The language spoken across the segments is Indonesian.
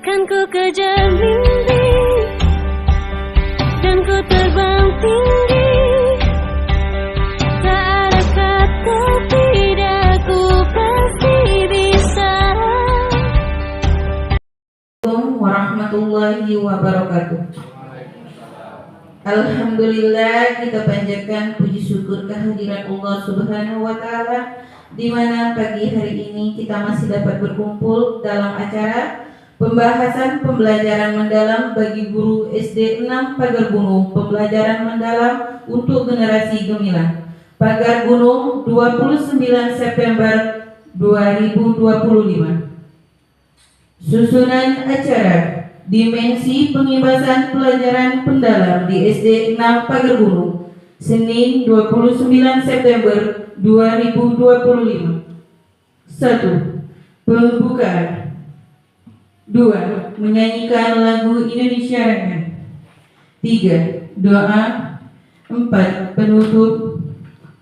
Kan ku kejar mimpi dan ku terbang tinggi, tak ada kata tidak, ku pasti bisa. Assalamualaikum warahmatullahi wabarakatuh. Alhamdulillah, kita panjatkan puji syukur kehadiran Allah Subhanahu wa Ta'ala, di mana pagi hari ini kita masih dapat berkumpul dalam acara pembahasan pembelajaran mendalam bagi guru SD 6 Pagar Gunung, pembelajaran mendalam untuk generasi gemilang. Pagar Gunung, 29 September 2025. Susunan acara: dimensi pengibasan pelajaran pendalam di SD 6 Pagar Gunung, Senin 29 September 2025. 1. Pembukaan. 2. Menyanyikan lagu Indonesia Raya. 3. Doa. 4. Penutup.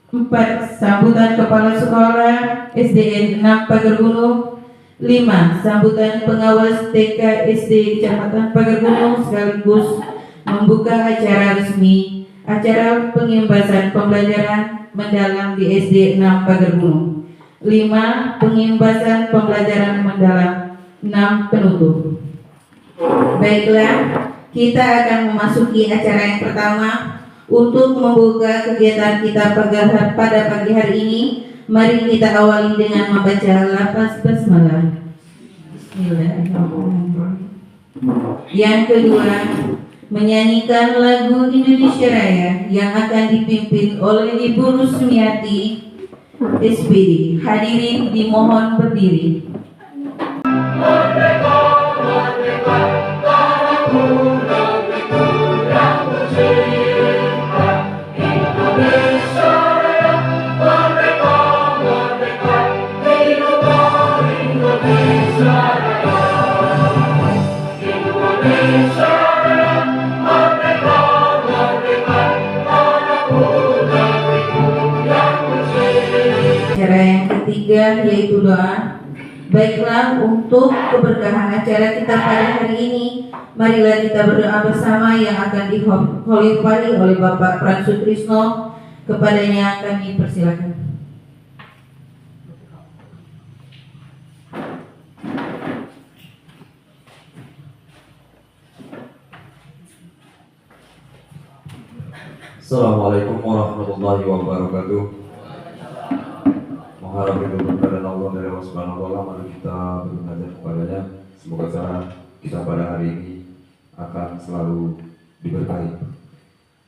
4. Sambutan Kepala Sekolah SDN 6 Pagar Gunung. 5. Sambutan pengawas TK SD Kecamatan Pagar Gunung sekaligus membuka acara resmi acara pengimbasan pembelajaran mendalam di SD 6 Pagar Gunung. 5. Pengimbasan pembelajaran mendalam. 6. Penutup. Baiklah, kita akan memasuki acara yang pertama. Untuk membuka kegiatan kita pada pagi hari ini, mari kita awali dengan membaca lafaz basmalah. Bismillahirrahmanirrahim. Yang kedua, menyanyikan lagu Indonesia Raya yang akan dipimpin oleh Ibu Rusmiati SPD. Hadirin dimohon berdiri. Merdeka, merdeka, tanahku negeriku yang tercinta, Indonesia Raya. Merdeka, merdeka, hiduplah Indonesia Raya. Indonesia Raya, merdeka, merdeka, tanahku negeriku yang tercinta. Acara yang ketiga yaitu doa. Baiklah, untuk keberkahan acara kita pada hari ini, marilah kita berdoa bersama yang akan dikholifai oleh Bapak Pran Sutrisno. Kepadanya kami persilakan. Assalamualaikum warahmatullahi wabarakatuh. Mengharap itu berkat Allah dari Allah Subhanahu wa Ta'ala, mari kita bermunajat kepadanya. Semoga cara kita pada hari ini akan selalu diberkahi.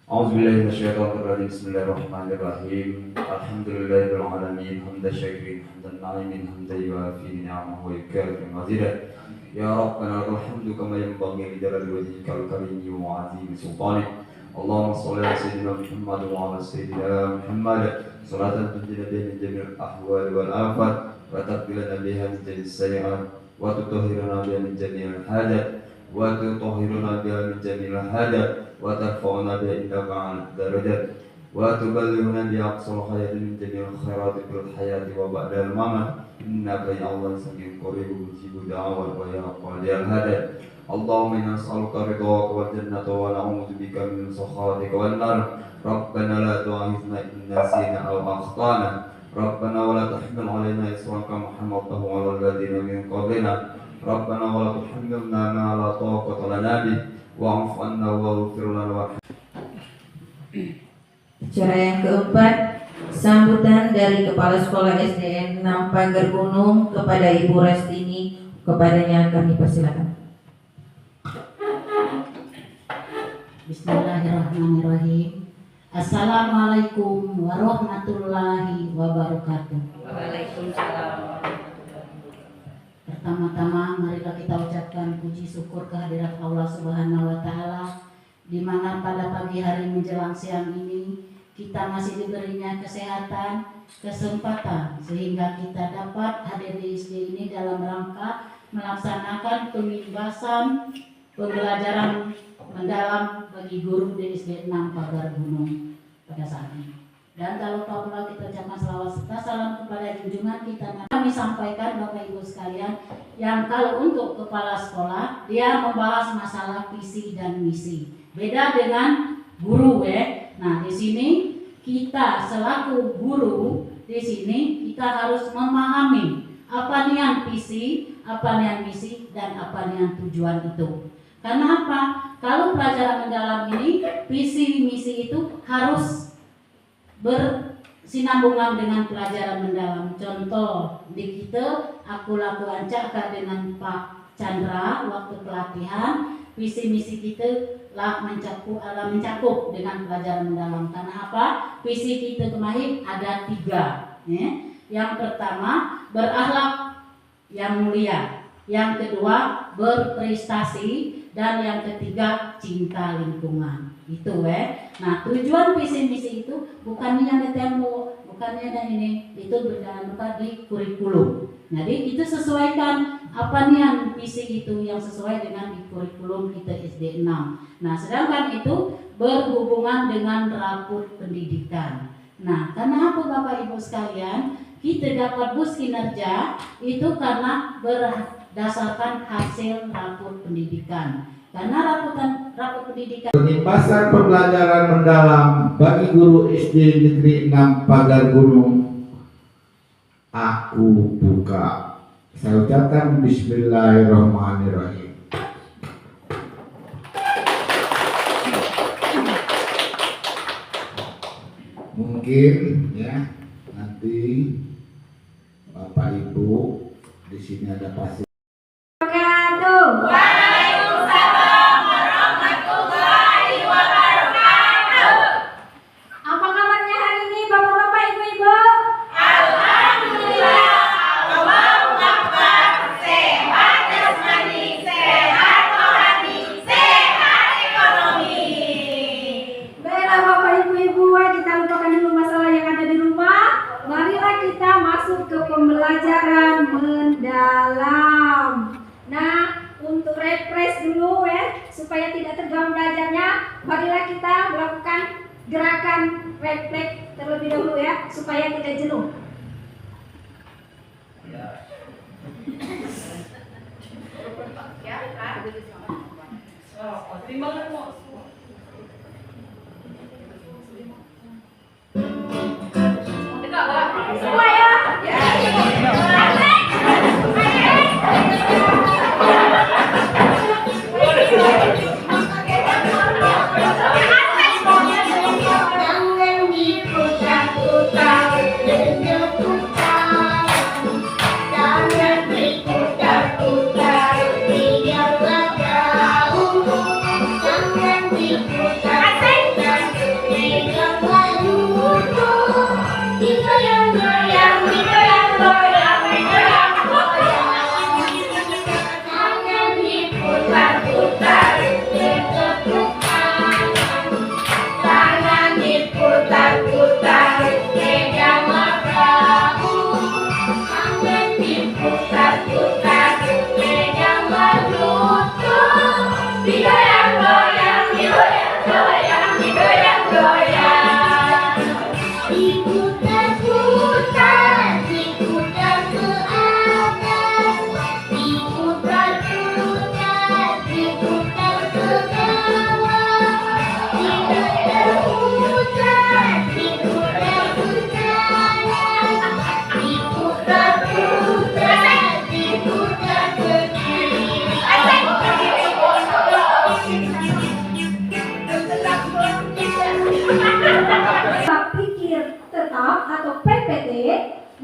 A'udzubillahi minasyaitonirrajim. Bismillahirrahmanirrahim. Alhamdulillahirabbil alamin, hamdan syakirin, hamdan na'imin, hamdan yuafi ni'amahu wa yukafi mazidah. Ya Rabbana lakal hamdu kama yanbaghi li jalali wajhikal karim wa 'azimi sultanik. Allahumma shalli ala sayyidina Muhammad wa ala sayyidina Muhammad salatan tunjina biha min jami'il ahwal wal afat wa taqbilana biha min jami'is sayyi'at wa tutahhiruna biha min jami'il hajat wa tutahhiruna biha min jami'il hadat wa tarfa'una biha indaka 'ala darajat wa tuballighuna bi aqsal hayati min jami'il khairati fil hayati wa ba'dal mamat innaka ya Allah sami'un qaribun mujibud da'wat wa ya qadiyal hadat. Allahumma inna nas'aluka ridhaka wal jannata wa na'udzu bika min sakhatika wan nar. Rabbana la tu'akhidhna in nasina aw akhtana. Rabbana wa la tahmil 'alaina isran kama hamaltahu 'alal ladzina min qablina. Rabbana wa la tuhammilna ma la taqata lana bih wa'fu 'anna waghfir lana. Acara yang keempat, sambutan dari Kepala Sekolah SDN 6 Pagar Gunung kepada Ibu Restini. Kepadanya kami persilakan. Bismillahirrahmanirrahim. Assalamualaikum warahmatullahi wabarakatuh. Waalaikumsalam. Pertama-tama marilah kita ucapkan puji syukur kehadirat Allah Subhanahu wa Ta'ala, di mana pada pagi hari menjelang siang ini kita masih diberinya kesehatan, kesempatan sehingga kita dapat hadir di SD ini dalam rangka melaksanakan pengimbasan pembelajaran mendalam bagi guru di SD 6 Pagar Gunung pada saat ini. Dan tak lupa pula kita ucapkan selawat serta salam kepada junjungan kita. Kami sampaikan Bapak Ibu sekalian, yang kalau untuk kepala sekolah dia membahas masalah visi dan misi. Beda dengan guru ya. Nah, di sini kita selaku guru di sini kita harus memahami apa niat visi, apa niat misi, dan apa niat tujuan itu. Karena apa? Kalau pelajaran mendalam ini visi misi itu harus bersinambungan dengan pelajaran mendalam. Contoh di kita aku lakukan cakap dengan Pak Chandra waktu pelatihan, visi misi kita lah mencakup dengan pelajaran mendalam. Karena apa? Visi kita kemarin ada 3 ya. Yang pertama berakhlak yang mulia, yang kedua berprestasi, dan yang ketiga cinta lingkungan. Itu Nah, tujuan visi misi itu bukannya yang di tembok, bukannya yang ini, itu berjalan di kurikulum. Jadi itu sesuaikan apa nih yang visi itu yang sesuai dengan di kurikulum kita SD 6. Nah, sedangkan itu berhubungan dengan rapor pendidikan. Nah, karena apa Bapak Ibu sekalian, kita dapat bus kinerja itu karena berdasarkan hasil rapor pendidikan. Karena rapor pendidikan Penimbasan pembelajaran mendalam bagi guru SD Negeri 6 Pagar Gunung aku buka. Saya ucapkan Bismillahirrahmanirrahim. Mungkin ya nanti Bapak Ibu di sini ada pasti. Pembelajaran mendalam. Nah, untuk refresh dulu supaya tidak terganggu belajarnya, marilah kita melakukan gerakan refleks terlebih dahulu supaya tidak jenuh. Semua ya.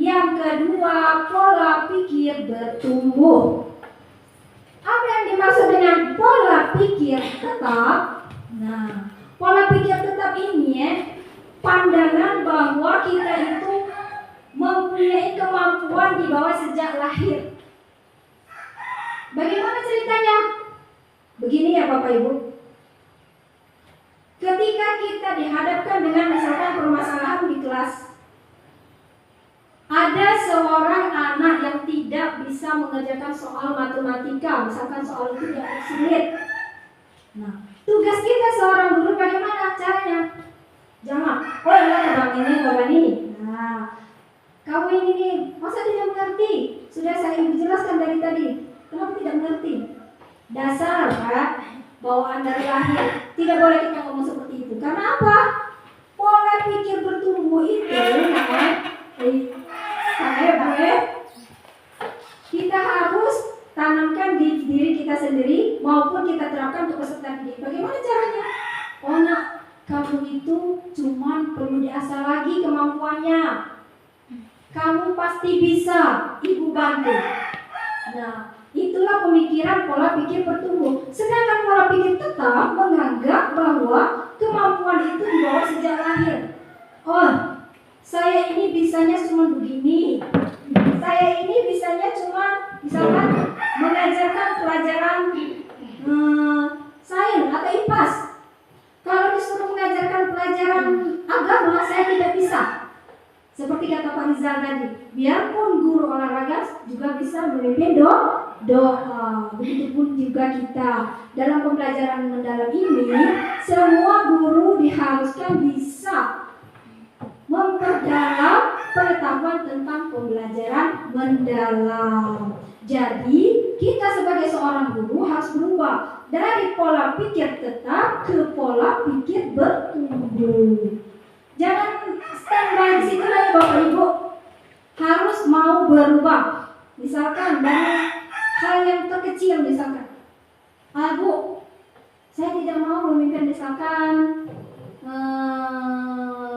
Yang kedua, pola pikir bertumbuh. Apa yang dimaksud dengan pola pikir tetap? Nah, pola pikir tetap ini pandangan bahwa kita itu mempunyai kemampuan di bawah sejak lahir. Bagaimana ceritanya? Begini ya Bapak Ibu. Ketika kita dihadapkan dengan misalkan permasalahan di kelas, ada seorang anak yang tidak bisa mengerjakan soal matematika, misalkan soal itu yang sulit. Nah, tugas kita seorang guru bagaimana caranya? Jangan, oh ya bang ini, bang ini. Nah, kamu ini nih, masa tidak mengerti? Sudah saya ibu jelaskan dari tadi. Kenapa tidak mengerti? Dasar, Pak, bawaan dari lahir. Tidak boleh kita ngomong seperti itu. Karena apa? Pola pikir bertumbuh itu, kita harus tanamkan di diri kita sendiri maupun kita terapkan untuk peserta didik. Bagaimana caranya? Oh nak, kamu itu cuman perlu diasah lagi kemampuannya. Kamu pasti bisa, ibu bantu. Nah, itulah pemikiran pola pikir bertumbuh. Sedangkan pola pikir tetap menganggap bahwa kemampuan itu dibawa sejak lahir. Oh, saya ini bisanya cuma begini. Saya ini bisanya cuma misalkan mengajarkan pelajaran sains atau IPAS. Kalau disuruh mengajarkan pelajaran agama, saya tidak bisa. Seperti kata Pak Rizal tadi, biarpun guru olahraga juga bisa memimpin doa. Begitupun juga kita dalam pembelajaran mendalam ini, semua guru diharuskan bisa memperdalam pengetahuan tentang pembelajaran mendalam. Jadi kita sebagai seorang guru harus berubah dari pola pikir tetap ke pola pikir bertumbuh. Jangan standby di situ lagi Bapak Ibu. Harus mau berubah. Misalkan dari hal yang terkecil misalkan. Bu, saya tidak mau memimpin misalkan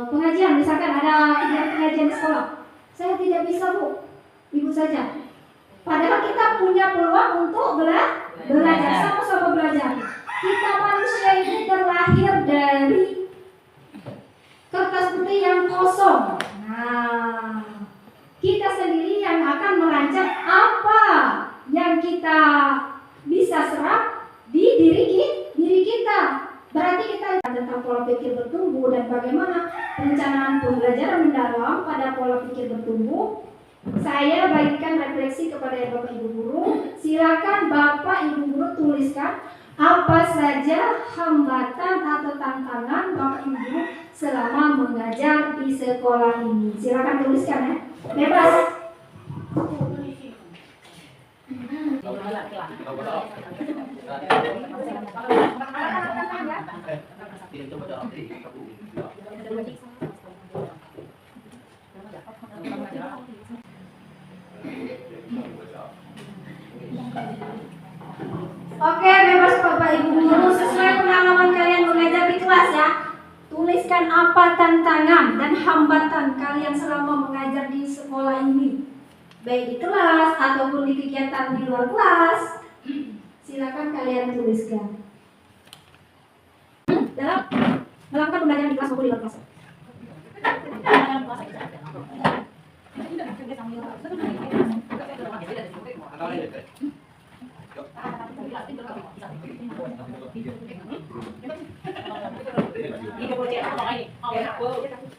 pengajian, misalkan ada kegiatan pengajian di sekolah. Saya tidak bisa Bu, Ibu saja. Padahal kita punya peluang untuk belajar, sama-sama belajar. Kita manusia ini terlahir dari kertas putih yang kosong. Nah, kita sendiri yang akan merancang apa yang kita bisa serap di diri kita. Berarti kita tentang pola pikir bertumbuh dan bagaimana perencanaan pembelajaran mendalam pada pola pikir bertumbuh. Saya bagikan refleksi kepada Bapak Ibu guru. Silakan Bapak Ibu guru tuliskan apa saja hambatan atau tantangan Bapak Ibu guru selama mengajar di sekolah ini. Silakan tuliskan ya. Bebas. Oke, bebas Bapak Ibu guru sesuai pengalaman kalian mengajar di kelas ya. Tuliskan apa tantangan dan hambatan kalian selama mengajar di sekolah ini, baik di kelas ataupun di kegiatan di luar kelas. Silakan kalian tuliskan dalam melakukan pembelajaran di kelas maupun di luar kelas.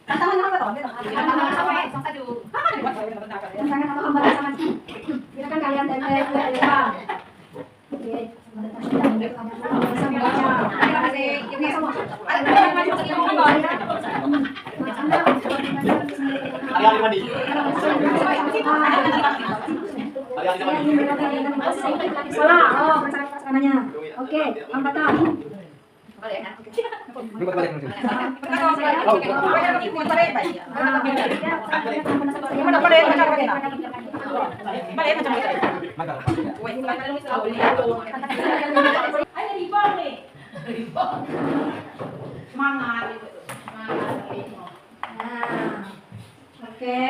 Tantangan apa toh? Tantangan atau hambatan sama. Silakan kalian depan. Oke. Oke, hambatan. Oke.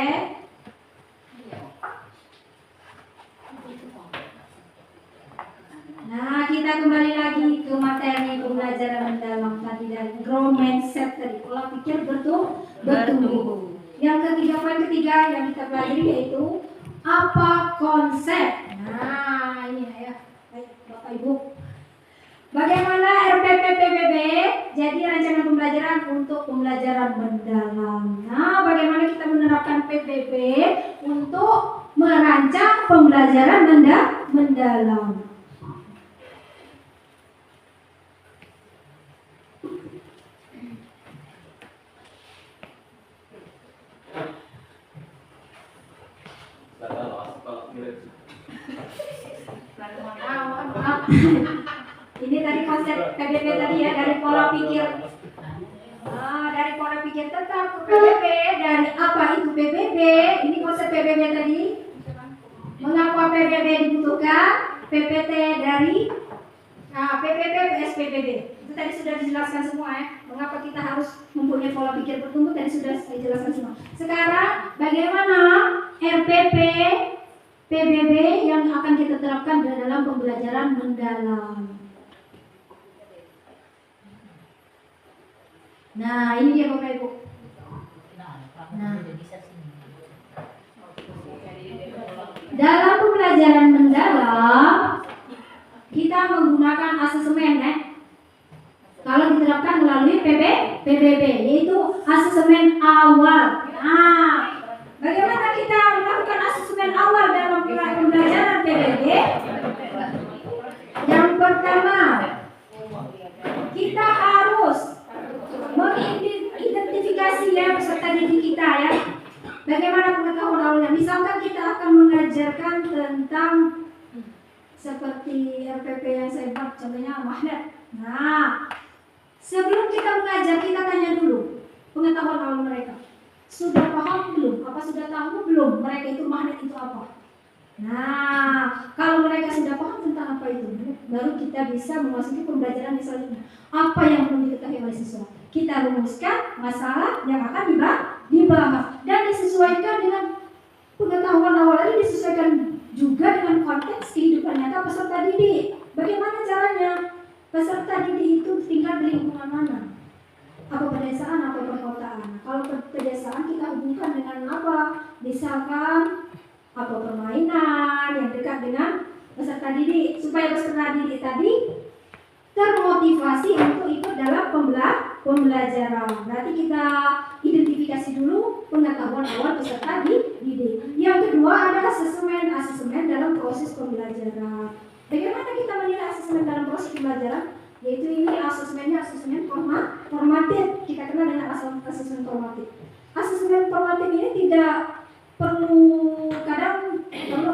Nah, kita kembali lagi ke materi pembelajaran mendalam tadi dari grow mindset tadi, pola pikir bertumbuh. Yang ketiga, poin ketiga yang kita pelajari yaitu apa konsep. Nah, ini ya, Bapak Ibu. Bagaimana RPP PBB? Jadi rancangan pembelajaran untuk pembelajaran mendalam. Nah, bagaimana kita menerapkan PBB untuk merancang pembelajaran mendalam? Ini tadi konsep PBB tadi ya, dari pola pikir. Dari pola pikir tetap ke PBB. Dari apa itu PBB? Ini konsep PBB tadi. Mengapa PBB dibutuhkan? PPT dari PPP PS PBB. Itu tadi sudah dijelaskan semua ya. Mengapa kita harus mempunyai pola pikir bertumbuh tadi sudah saya jelaskan semua. Sekarang bagaimana RPP PBB yang akan kita terapkan dalam pembelajaran mendalam. Nah, ini dia Bapak Ibu. Nah, dalam pembelajaran mendalam kita menggunakan asesmen ya. Kalau diterapkan melalui PBB yaitu asesmen awal. Nah, bagaimana kita melakukan asesmen awal dalam pembelajaran PBB? Yang pertama, kita harus mengidentifikasi ya peserta didik kita ya. Bagaimana pengetahuan awalnya? Misalkan kita akan mengajarkan tentang seperti RPP yang saya buat, contohnya magnet. Nah, sebelum kita mengajar, kita tanya dulu pengetahuan awal mereka. Sudah paham belum? Apa sudah tahu belum mereka itu magnet itu apa? Nah, kalau mereka sudah paham tentang apa itu, baru kita bisa memasuki pembelajaran yang selanjutnya. Apa yang belum diketahui oleh siswa? Kita rumuskan masalah yang akan dibahas dan disesuaikan dengan pengetahuan awal ini, disesuaikan juga dengan konteks kehidupan nyata peserta didik. Bagaimana caranya? Peserta didik itu tinggal di lingkungan mana? Apa pedesaan atau perkotaan? Kalau pedesaan kita hubungkan dengan apa? Misalkan apa permainan yang dekat dengan peserta didik supaya peserta didik tadi termotivasi untuk ikut dalam pembelajaran. Berarti kita identifikasi dulu pengetahuan awal peserta didik. Yang kedua adalah asesmen dalam proses pembelajaran. Bagaimana kita menilai asesmen dalam proses pembelajaran? Yaitu ini asesmen formatif. Kita kenal dengan asesmen formatif. Asesmen formatif ini tidak perlu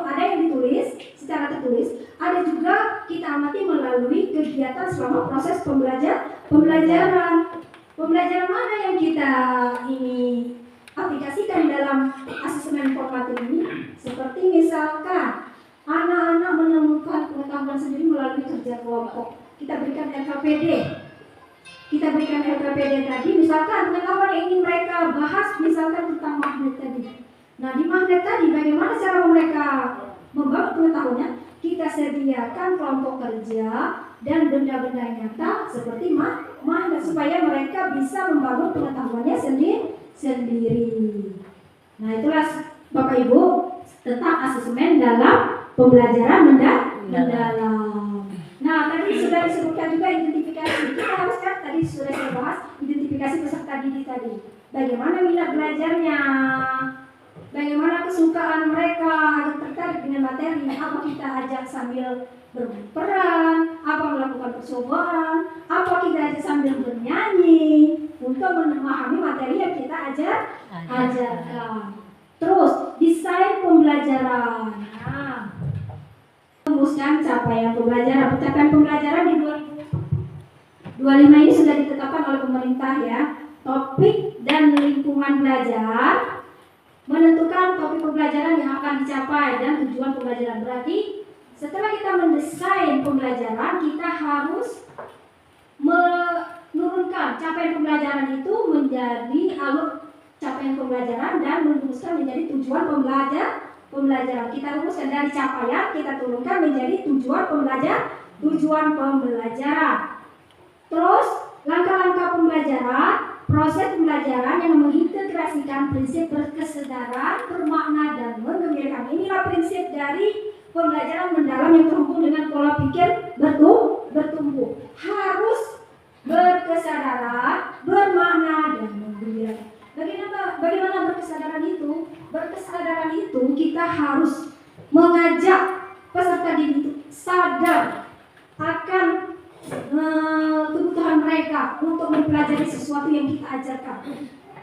ada yang ditulis secara tertulis, ada juga kita amati melalui kegiatan selama proses pembelajaran. Pembelajaran mana yang kita ini aplikasikan dalam asesmen formatif ini? Seperti misalkan anak-anak menemukan pengetahuan sendiri melalui kerja kelompok. Kita berikan LKPD. Tadi, misalkan pengetahuan yang ingin mereka bahas, misalkan tentang magnet tadi. Nah, di magnet tadi bagaimana cara mereka membangun pengetahuannya? Kita sediakan kelompok kerja dan benda-benda nyata seperti magnet supaya mereka bisa membangun pengetahuannya sendiri. Nah, itulah Bapak Ibu tentang asesmen dalam pembelajaran mendalam. Nah, tadi sudah disebutkan juga identifikasi. Kita harus kan tadi sudah saya bahas identifikasi peserta didik tadi. Bagaimana minat belajarnya? Bagaimana kesukaan mereka agar tertarik dengan materi? Apa kita ajak sambil berperan? Apa melakukan percobaan? Apa kita ajak sambil bernyanyi untuk memahami materi yang kita ajarkan? Terus desain pembelajaran. Nah, rumuskan capaian pembelajaran. Capaian pembelajaran di 2025 ini sudah ditetapkan oleh pemerintah ya. Topik dan lingkungan belajar menentukan topik pembelajaran yang akan dicapai dan tujuan pembelajaran. Berarti setelah kita mendesain pembelajaran, kita harus menurunkan capaian pembelajaran itu menjadi alur capaian pembelajaran dan merumuskan menjadi tujuan pembelajaran. Kita rumuskan dari capaian, kita turunkan menjadi tujuan pembelajaran. Terus langkah-langkah pembelajaran, proses pembelajaran yang mengintegrasikan prinsip berkesadaran, bermakna dan menggembirakan. Inilah prinsip dari pembelajaran mendalam yang terhubung dengan pola pikir bertumbuh. Harus berkesadaran, bermakna dan menggembirakan. Bagaimana berkesadaran itu? Berkesadaran itu kita harus mengajak peserta didik itu sadar akan kebutuhan mereka untuk mempelajari sesuatu yang kita ajarkan.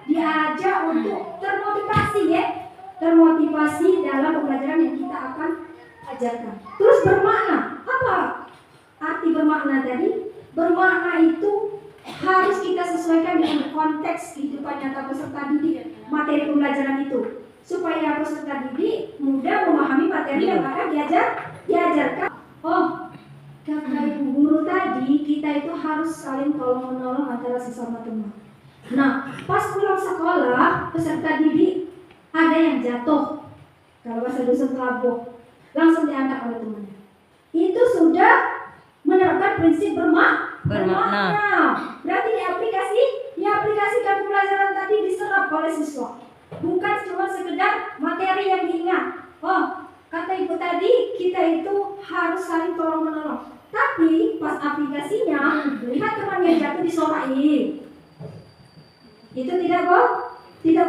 Diajak untuk termotivasi dalam pembelajaran yang kita akan ajarkan. Terus bermakna apa? bermakna tadi, bermakna itu harus kita sesuaikan dengan konteks kehidupan nyata peserta didik materi pembelajaran itu, supaya peserta didik mudah memahami materi yang akan diajarkan. Oh, kata ibu guru tadi, kita itu harus saling tolong menolong antara sesama teman. Nah, pas pulang sekolah, peserta didik ada yang jatuh, kalau bahasa dusun kelabuh, langsung diangkat oleh temannya. Itu sudah menerapkan prinsip bermakna. Berarti diaplikasikan pembelajaran tadi diserap oleh siswa. Bukan cuma sekedar materi yang diingat. Oh, kata ibu tadi, kita itu harus saling tolong menolong. Tapi pas aplikasinya, lihat temannya jatuh disorain. Itu tidak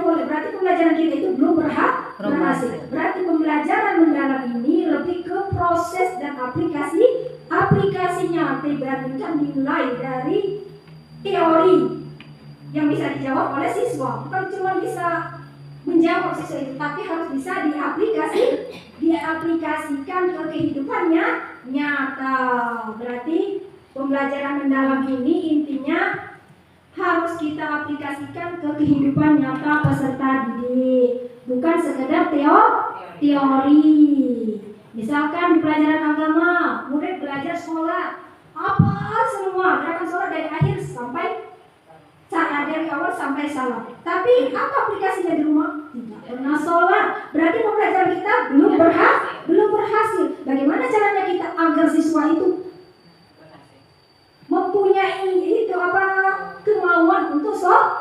boleh. Berarti pembelajaran kita itu belum berhasil. Berarti pembelajaran mendalam ini lebih ke proses dan aplikasinya dibandingkan nilai dari teori yang bisa dijawab oleh siswa. Bukan cuma bisa menjawab siswa itu, tapi harus bisa diaplikasikan ke kehidupannya nyata. Berarti pembelajaran mendalam ini intinya harus kita aplikasikan ke kehidupan nyata peserta didik, bukan sekedar teori. Misalkan di pelajaran agama, murid belajar sholat, apa semua gerakan sholat dari akhir sampai dari awal sampai salam. Tapi apa aplikasinya di rumah? Tidak pernah sholat. Berarti pembelajaran kita belum berhasil. Bagaimana caranya kita agar siswa itu mempunyai kemauan untuk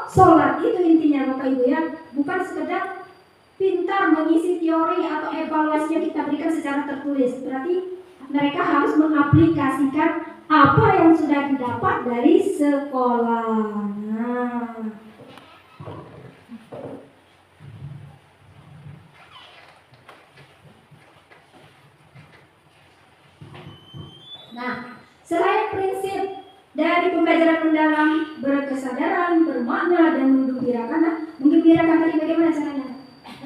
sholat? Itu intinya Bapak Ibu ya. Bukan sekedar pintar mengisi teori atau evaluasinya kita berikan secara tertulis. Berarti mereka harus mengaplikasikan apa yang sudah didapat dari sekolah. Nah, selain prinsip dari pembelajaran mendalam, berkesadaran, bermakna, dan menggembirakan tadi bagaimana caranya?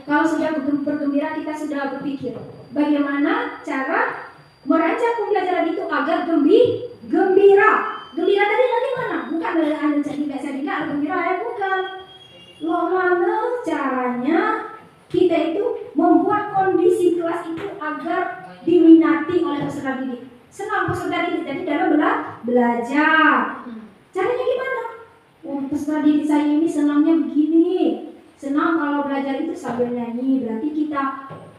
Kalau sudah bergembira, kita sudah berpikir bagaimana cara merancang pembelajaran itu agar gembira. Gembira tadi bagaimana? Bukan ada jadi gembira ya, bukan. Mana caranya kita itu membuat kondisi kelas itu agar diminati oleh peserta didik. Senang peserta didik jadi dalam belajar. Caranya gimana? Peserta didik saya ini senangnya begini. Senang kalau belajar itu sambil nyanyi. Berarti kita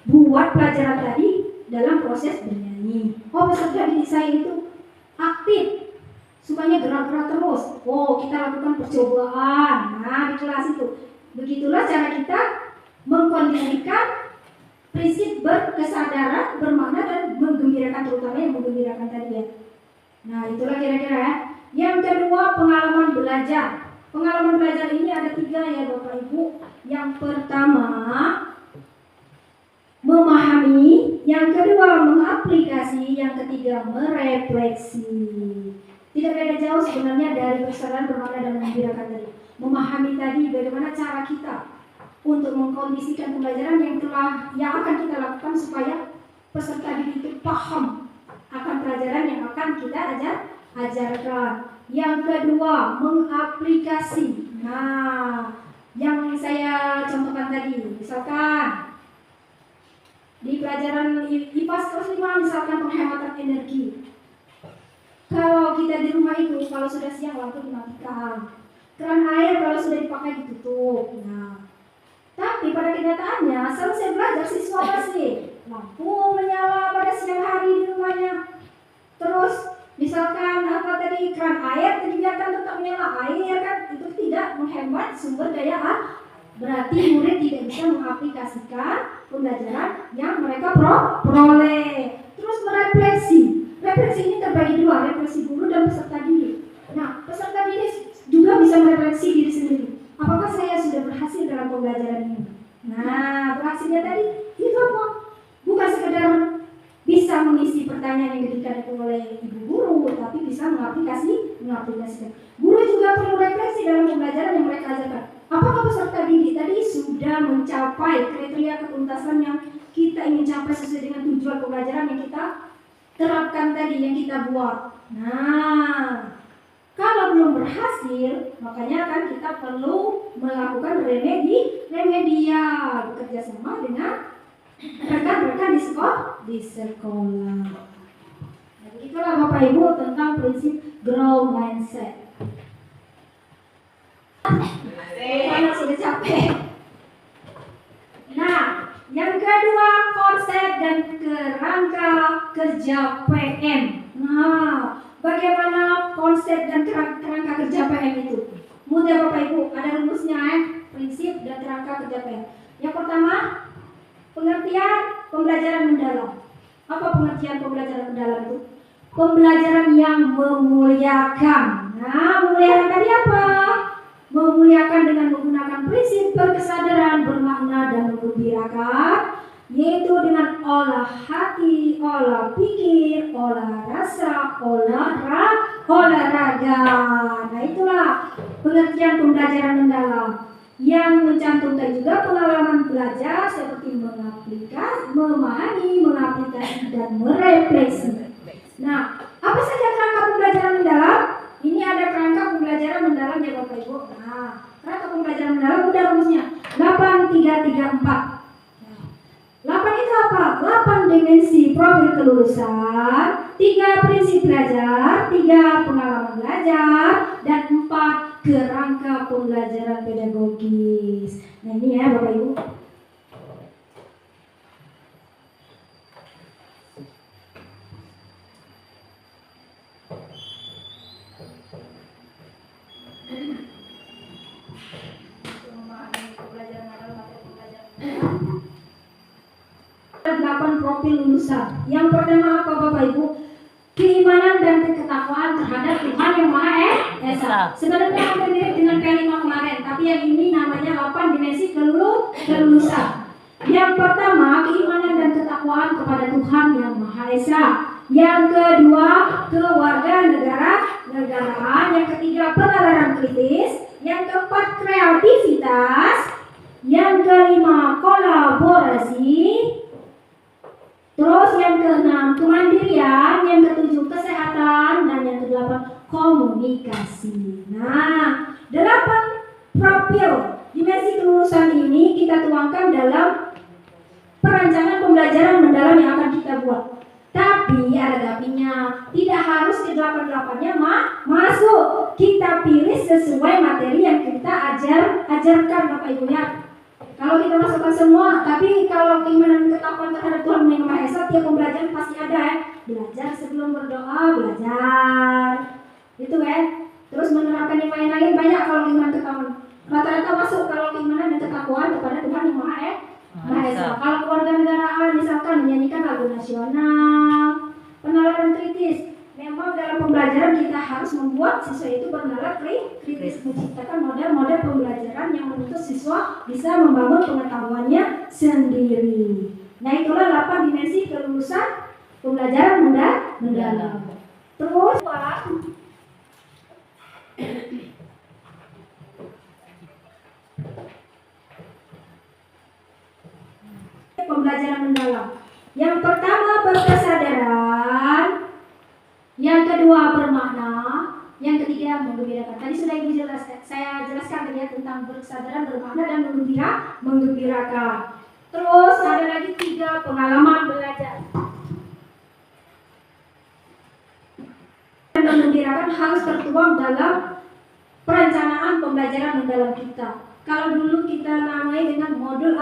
buat pelajaran tadi dalam proses bernyanyi. Oh, peserta didik saya itu aktif, sukanya gerak-gerak terus. Oh, kita lakukan percobaan. Nah, di kelas itu. Begitulah cara kita mengkondisikan prinsip berkesadaran, bermakna, dan menggembirakan, terutama yang menggembirakan tadi ya. Nah, itulah kira-kira ya. Yang kedua, pengalaman belajar. Pengalaman belajar ini ada 3 ya Bapak Ibu. Yang pertama, memahami. Yang kedua, mengaplikasi. Yang ketiga, merefleksi. Tidak beda jauh sebenarnya dari kesadaran, bermakna, dan menggembirakan tadi. Memahami tadi bagaimana cara kita untuk mengkondisikan pembelajaran yang akan kita lakukan supaya peserta didik itu paham akan pelajaran yang akan kita ajarkan. Yang kedua, mengaplikasi. Nah, yang saya contohkan tadi, misalkan di pelajaran IPA kelas 5 misalkan penghematan energi. Kalau kita di rumah itu kalau sudah siang lampu dimatikan, keran air kalau sudah dipakai ditutup. Nah, tapi pada kenyataannya selesai belajar siswa masih lampu menyala pada siang hari di rumahnya. Terus misalkan tadi keran air dibiarkan tetap menyala air kan, itu tidak menghemat sumber daya. Berarti murid tidak bisa mengaplikasikan pembelajaran yang mereka peroleh. Terus merefleksi. Refleksi ini terbagi 2, refleksi guru dan peserta didik. Nah, peserta didik juga bisa merefleksi diri sendiri. Apakah saya sudah berhasil dalam pembelajaran ini? Nah, berhasilnya tadi itu apa? Bukan sekedar bisa mengisi pertanyaan yang diberikan oleh ibu guru, tapi bisa mengaplikasikan. Guru juga perlu refleksi dalam pembelajaran yang mereka ajarkan. Apakah peserta didik tadi sudah mencapai kriteria ketuntasan yang kita ingin capai sesuai dengan tujuan pembelajaran yang kita terapkan tadi yang kita buat. Nah, kalau belum berhasil, makanya kan kita perlu melakukan remedial, bekerja sama dengan rekan-rekan di sekolah. Nah, begitulah Bapak Ibu tentang prinsip growth mindset. Saya sudah capek. Nah, yang kedua konsep dan kerangka kerja PM. Nah, bagaimana konsep dan kerangka kerja PM itu? Mudah Bapak Ibu, ada rumusnya prinsip dan kerangka kerja PM. Yang pertama, pengertian pembelajaran mendalam. Apa pengertian pembelajaran mendalam itu? Pembelajaran yang memuliakan. Nah, memuliakan tadi apa? Memuliakan dengan menggunakan prinsip berkesadaran, bermakna, dan menggembirakan, yaitu dengan olah hati, olah pikir, olah rasa, olahraga. Nah, itulah pengertian pembelajaran mendalam yang mencantumkan juga pengalaman belajar seperti mengaplikasi, memahami, mengaplikasi, dan merefleksi. Nah, apa saja kerangka pembelajaran mendalam? Ini ada kerangka pembelajaran mendalam ya Bapak Ibu. Nah, kerangka pembelajaran mendalam udah rumusnya 8334. 8 itu apa? 8 dimensi profil kelulusan, 3 prinsip belajar, 3 pengalaman belajar, dan 4 kerangka pembelajaran pedagogis. Nah, ini ya Bapak Ibu. Ada 8 profil lulusan. Yang pertama apa Bapak Ibu? Keimanan dan ketakwaan terhadap Tuhan yang Maha Esa. Sebenarnya hampir mirip dengan P5 kemarin, tapi yang ini namanya 8 dimensi kelulusan. Yang pertama, keimanan dan ketakwaan kepada Tuhan yang Maha Esa. Yang kedua, kewarganegaraan. Yang ketiga, penalaran kritis. Yang keempat, kreativitas. Yang kelima, kolaborasi. Terus yang keenam, kemandirian. Yang ketujuh, kesehatan. Dan yang kedelapan, komunikasi. Nah, 8 profil dimensi kelulusan ini kita tuangkan dalam perancangan pembelajaran mendalam yang akan kita buat. Tapi ada tapinya, tidak harus ke 8-8-nya masuk. Kita pilih sesuai materi yang kita ajarkan Bapak Ibu ya. Kalau kita masukkan semua, tapi kalau keimanan ketakwaan terhadap Tuhan yang Maha Esa, tiap pembelajaran pasti ada ya. Belajar sebelum berdoa, belajar. Itu kan. Terus menerapkan iman yang lain banyak kalau keimanan ketakwaan. Rata-rata masuk kalau keimanan dan ketakwaan kepada Tuhan yang Maha Esa. Kalau kewarganegaraan misalkan menyanyikan lagu nasional, penalaran kritis. Memang dalam pembelajaran kita harus membuat siswa itu bernalar kritis, menciptakan model-model pembelajaran yang menuntut siswa bisa membangun pengetahuannya sendiri. Nah, itulah 8 dimensi kelulusan pembelajaran mendalam. Terus pembelajaran mendalam. Yang pertama berkesadaran, yang kedua bermakna, yang ketiga menggembirakan. Tadi sudah saya jelaskan tadi ya tentang berkesadaran, bermakna, dan menggembirakan. Terus ada lagi 3 pengalaman belajar. Dan menggembirakan harus tertuang dalam perencanaan pembelajaran mendalam kita. Kalau dulu kita namai dengan modul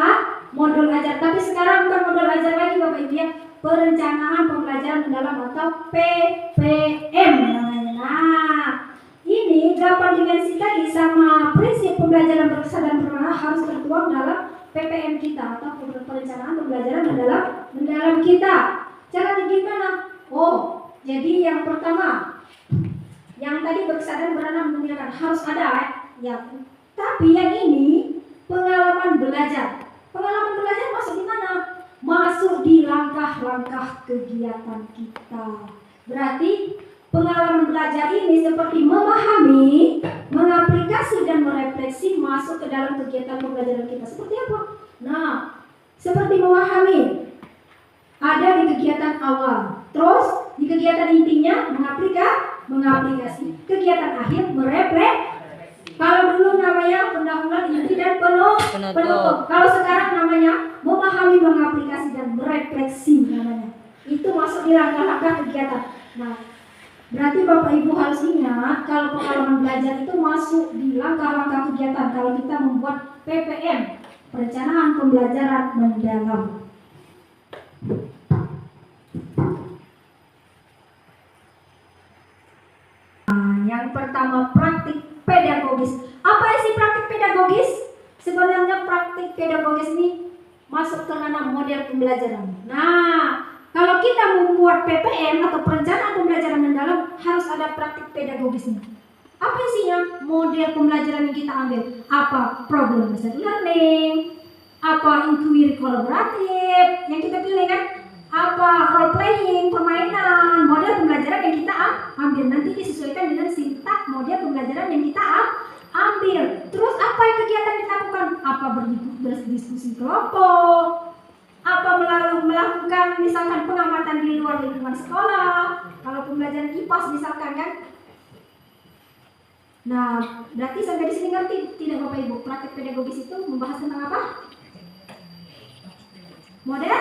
ajar, tapi sekarang bukan modul ajar lagi Bapak Ibu ya. Perencanaan pembelajaran mendalam atau PPM namanya. Nah, ini 8 dimensi tadi sama prinsip pembelajaran berkesadaran bermakna harus tertuang dalam PPM kita atau perencanaan pembelajaran mendalam kita. Caranya gimana? Oh, jadi yang pertama, yang tadi berkesadaran bermakna menunjukkan harus ada ya. Tapi yang ini pengalaman belajar. Pengalaman belajar masuk di mana? Masuk di langkah-langkah kegiatan kita. Berarti pengalaman belajar ini seperti memahami, mengaplikasi, dan merefleksi masuk ke dalam kegiatan pembelajaran kita. Seperti apa? Nah, seperti memahami ada di kegiatan awal. Terus di kegiatan intinya mengaplikasi, kegiatan akhir merefleksi. Kalau dulu namanya pendahuluan, inti dan penutup. Kalau sekarang namanya memahami, mengaplikasi dan merefleksi namanya. Itu masuk di langkah-langkah kegiatan. Nah, berarti Bapak Ibu harus ingat kalau pengalaman belajar itu masuk di langkah-langkah kegiatan kalau kita membuat PPM, perencanaan pembelajaran mendalam. Yang pertama, praktik pedagogis. Apa sih praktik pedagogis? Sebenarnya praktik pedagogis ini masuk ke ranah model pembelajaran. Nah, kalau kita membuat PPM atau perencanaan pembelajaran mendalam harus ada praktik pedagogisnya. Apa isinya? Model pembelajaran yang kita ambil. Apa? Problem based learning. Apa? Inquiry kolaboratif yang kita pilih kan? Apa? Role playing, permainan, model pembelajaran yang kita ambil. Nanti disesuaikan dengan sintak model pembelajaran yang kita ambil. Terus apa yang kegiatan dilakukan? Apa berdiskusi kelompok? Apa melakukan misalkan pengamatan di luar lingkungan sekolah? Kalau pembelajaran IPAS misalkan kan? Nah, berarti sampai di sini ngerti tidak Bapak Ibu? Praktik pedagogis itu membahas tentang apa? Model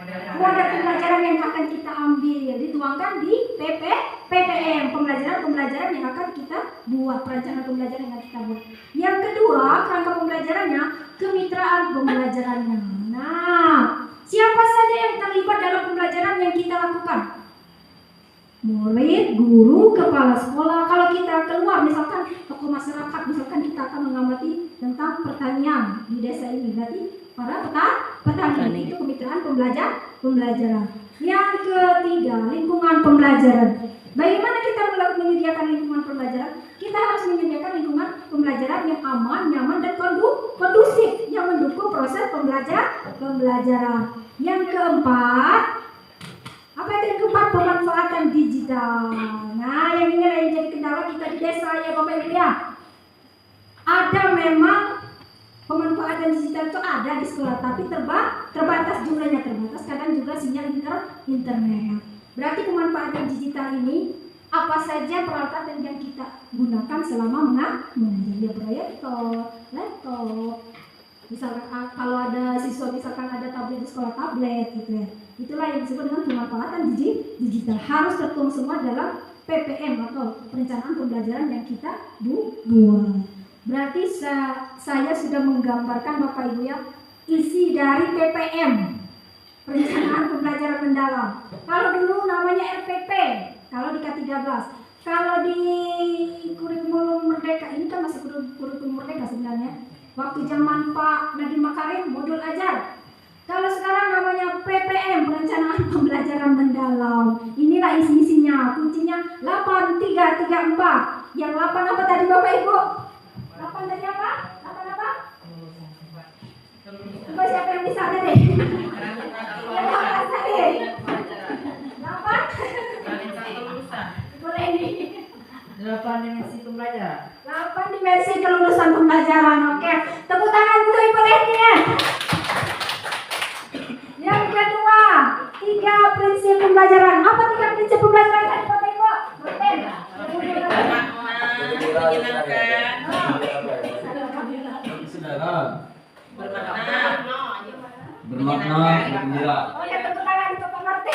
pembelajaran yang akan kita ambil dituangkan di PPM, pembelajaran yang akan kita buat, perencanaan pembelajaran yang akan kita buat. Yang kedua, kerangka pembelajarannya, kemitraan pembelajarannya. Nah, siapa saja yang terlibat dalam pembelajaran yang kita lakukan? Murid, guru, kepala sekolah. Kalau kita keluar misalkan tokoh masyarakat, misalkan kita akan mengamati tentang pertanian di desa ini, berarti para petani. Itu kemitraan pembelajaran. Yang ketiga, lingkungan pembelajaran. Bagaimana kita menyediakan lingkungan pembelajaran? Kita harus menyediakan lingkungan pembelajaran yang aman, nyaman, dan kondusif yang mendukung proses pembelajaran. Yang keempat, apa yang keempat? Pemanfaatan digital. Nah, yang ini yang jadi kendala kita di desa ya Bapak Ibu ya. Ada memang pemanfaatan digital itu ada di sekolah, tapi terbatas jumlahnya, terbatas kadang juga sinyal internet. Berarti pemanfaatan digital ini apa saja peralatan yang kita gunakan selama mengajar, ya proyektor, laptop. Misalkan kalau ada siswa misalkan ada tablet di sekolah, tablet gitu ya. Itulah yang disebut dengan pemanfaatan digital. Harus tertuang semua dalam PPM atau perencanaan pembelajaran yang kita buat. Berarti saya sudah menggambarkan Bapak Ibu ya isi dari PPM, perencanaan pembelajaran mendalam. Kalau dulu namanya RPP, kalau di K13. Kalau di kurikulum Merdeka, ini kan masih kurikulum Merdeka sebenarnya. Waktu zaman Pak Nadiem Makarim, modul ajar. Kalau sekarang namanya PPM, perencanaan pembelajaran mendalam. Inilah isinya, kuncinya 8334. Yang 8 apa tadi Bapak Ibu? 8 tadi apa? 8 apa? Coba siapa yang bisa deh? Yang 8 tadi. 8? Boleh nih. 8 dimensi pembelajaran. 8 dimensi kelulusan pembelajaran. Oke. Tepuk tangan dulu Ibu Lenia. Yang kedua, 3 prinsip pembelajaran. Apa 3 prinsip pembelajaran tadi Bapak Ibu? Bermakna, bergembira. Oh ya, tepuk tangan untuk pengerti.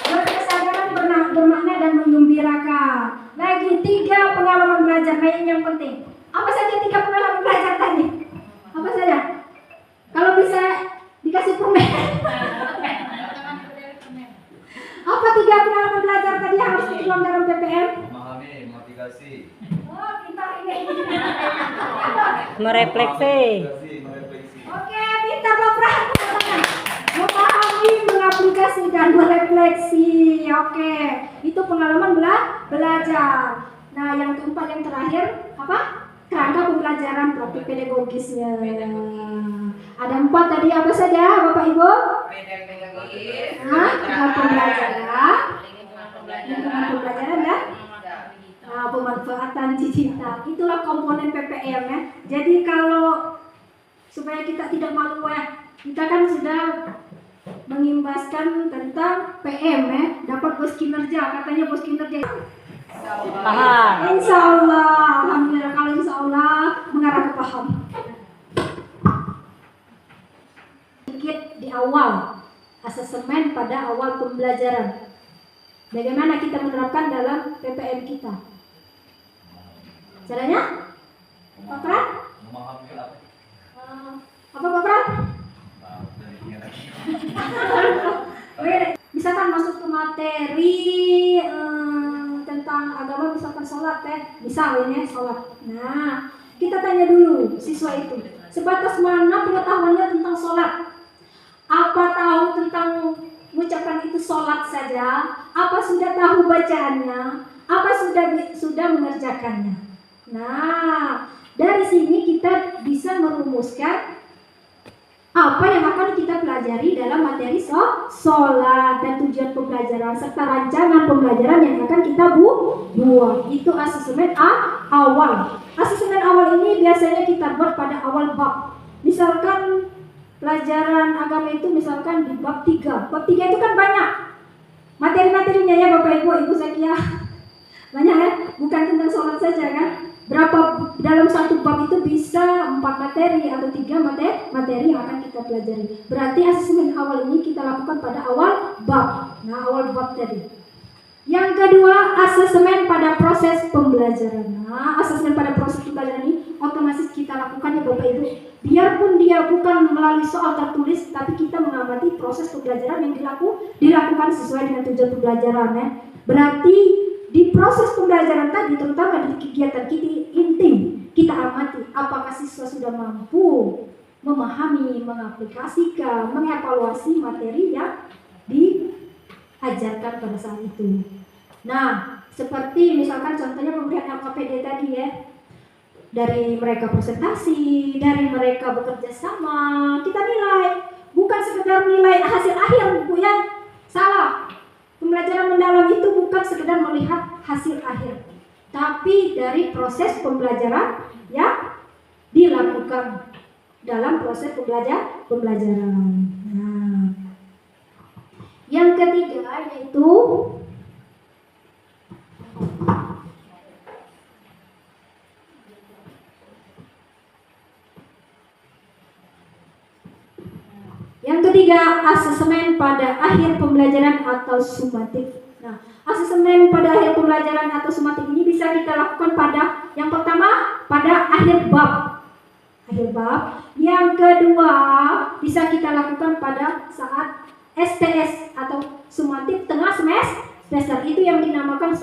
Berkesadaran, bermakna dan menggembirakan. Lagi 3 pengalaman belajar. Nah, ini yang penting. Apa saja 3 pengalaman belajar tadi? Apa saja? Kalau bisa dikasih permen. Apa 3 pengalaman belajar tadi yang harus dituang dalam PPM? Memahami, motivasi. Oh, pintar ini. Merefleksi. Oke, pintar Bapak. Memahami, mengaplikasi dan merefleksi. Oke, itu pengalaman belajar. Nah, yang keempat yang terakhir apa? Kerangka pembelajaran praktik pedagogisnya. Ada 4 tadi apa saja Bapak Ibu? Kerangka pembelajaran, lingkungan pembelajaran dan pemanfaatan digital. Itulah komponen PPM ya. Jadi kalau supaya kita tidak malu ya, kita kan sudah mengimbaskan tentang PM ya, dapat bos kinerja, katanya bos kinerja. Paham. Insya Allah, alhamdulillah kalau insya Allah mengarah ke paham. Sedikit di awal, asesmen pada awal pembelajaran. Bagaimana kita menerapkan dalam PPM kita? Caranya? Pak Pran? Apa Pak Pran? Misalkan masuk ke materi tentang agama, misalkan sholat misalnya sholat. Nah, kita tanya dulu siswa itu, sebatas mana pengetahuannya tentang sholat? Apa tahu tentang mengucapkan itu sholat saja? Apa sudah tahu bacaannya? Apa sudah mengerjakannya? Nah, dari sini kita bisa merumuskan apa yang akan kita pelajari dalam materi sholat dan tujuan pembelajaran serta rancangan pembelajaran yang akan kita buat. Itu asesmen awal. Asesmen awal ini biasanya kita buat pada awal bab. Misalkan pelajaran agama itu misalkan di bab 3. Bab 3 itu kan banyak materi-materinya ya Bapak Ibu, Ibu Zakia. Banyak ya, bukan tentang sholat saja kan. Berapa dalam satu bab itu bisa 4 materi atau 3 materi yang akan kita pelajari. Berarti asesmen awal ini kita lakukan pada awal bab. Nah, awal bab tadi. Yang kedua, asesmen pada proses pembelajaran. Nah, asesmen pada proses pembelajaran ini otomatis kita lakukan ya Bapak Ibu. Biarpun dia bukan melalui soal tertulis, tapi kita mengamati proses pembelajaran yang dilakukan sesuai dengan tujuan pembelajaran ya. Berarti di proses pembelajaran tadi, terutama di kegiatan kita intim, kita amati apakah siswa sudah mampu memahami, mengaplikasikan, mengevaluasi materi yang diajarkan pada saat itu. Nah, seperti misalkan contohnya pemberian LKPD tadi ya, dari mereka presentasi, dari mereka bekerja sama, kita nilai, bukan sekedar nilai hasil akhir Bu ya, salah. Pembelajaran mendalam itu bukan sekedar melihat hasil akhir, tapi dari proses pembelajaran yang dilakukan dalam proses pembelajaran. Nah, yang ketiga yaitu asesmen pada akhir pembelajaran atau sumatif. Nah, asesmen pada akhir pembelajaran atau sumatif ini bisa kita lakukan pada yang pertama pada akhir bab. Yang kedua bisa kita lakukan pada saat STS atau sumatif tengah semester. Itu yang dinamakan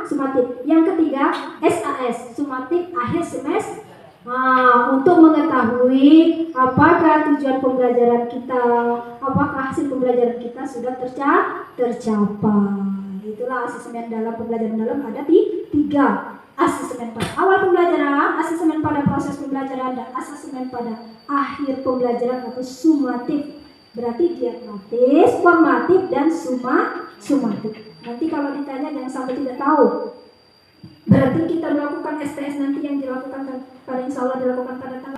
sumatif. Yang ketiga SAS, sumatif akhir semester. Nah, untuk mengetahui apakah tujuan pembelajaran kita, apakah hasil pembelajaran kita sudah tercapai. Itulah asesmen dalam pembelajaran dalam ada 3. Asesmen pada awal pembelajaran, asesmen pada proses pembelajaran, dan asesmen pada akhir pembelajaran atau sumatif. Berarti diagnosis, formatif, dan sumatif. Nanti kalau ditanya jangan sampai tidak tahu. Berarti kita melakukan STS nanti yang dilakukan pada insya Allah dilakukan pada tanggal.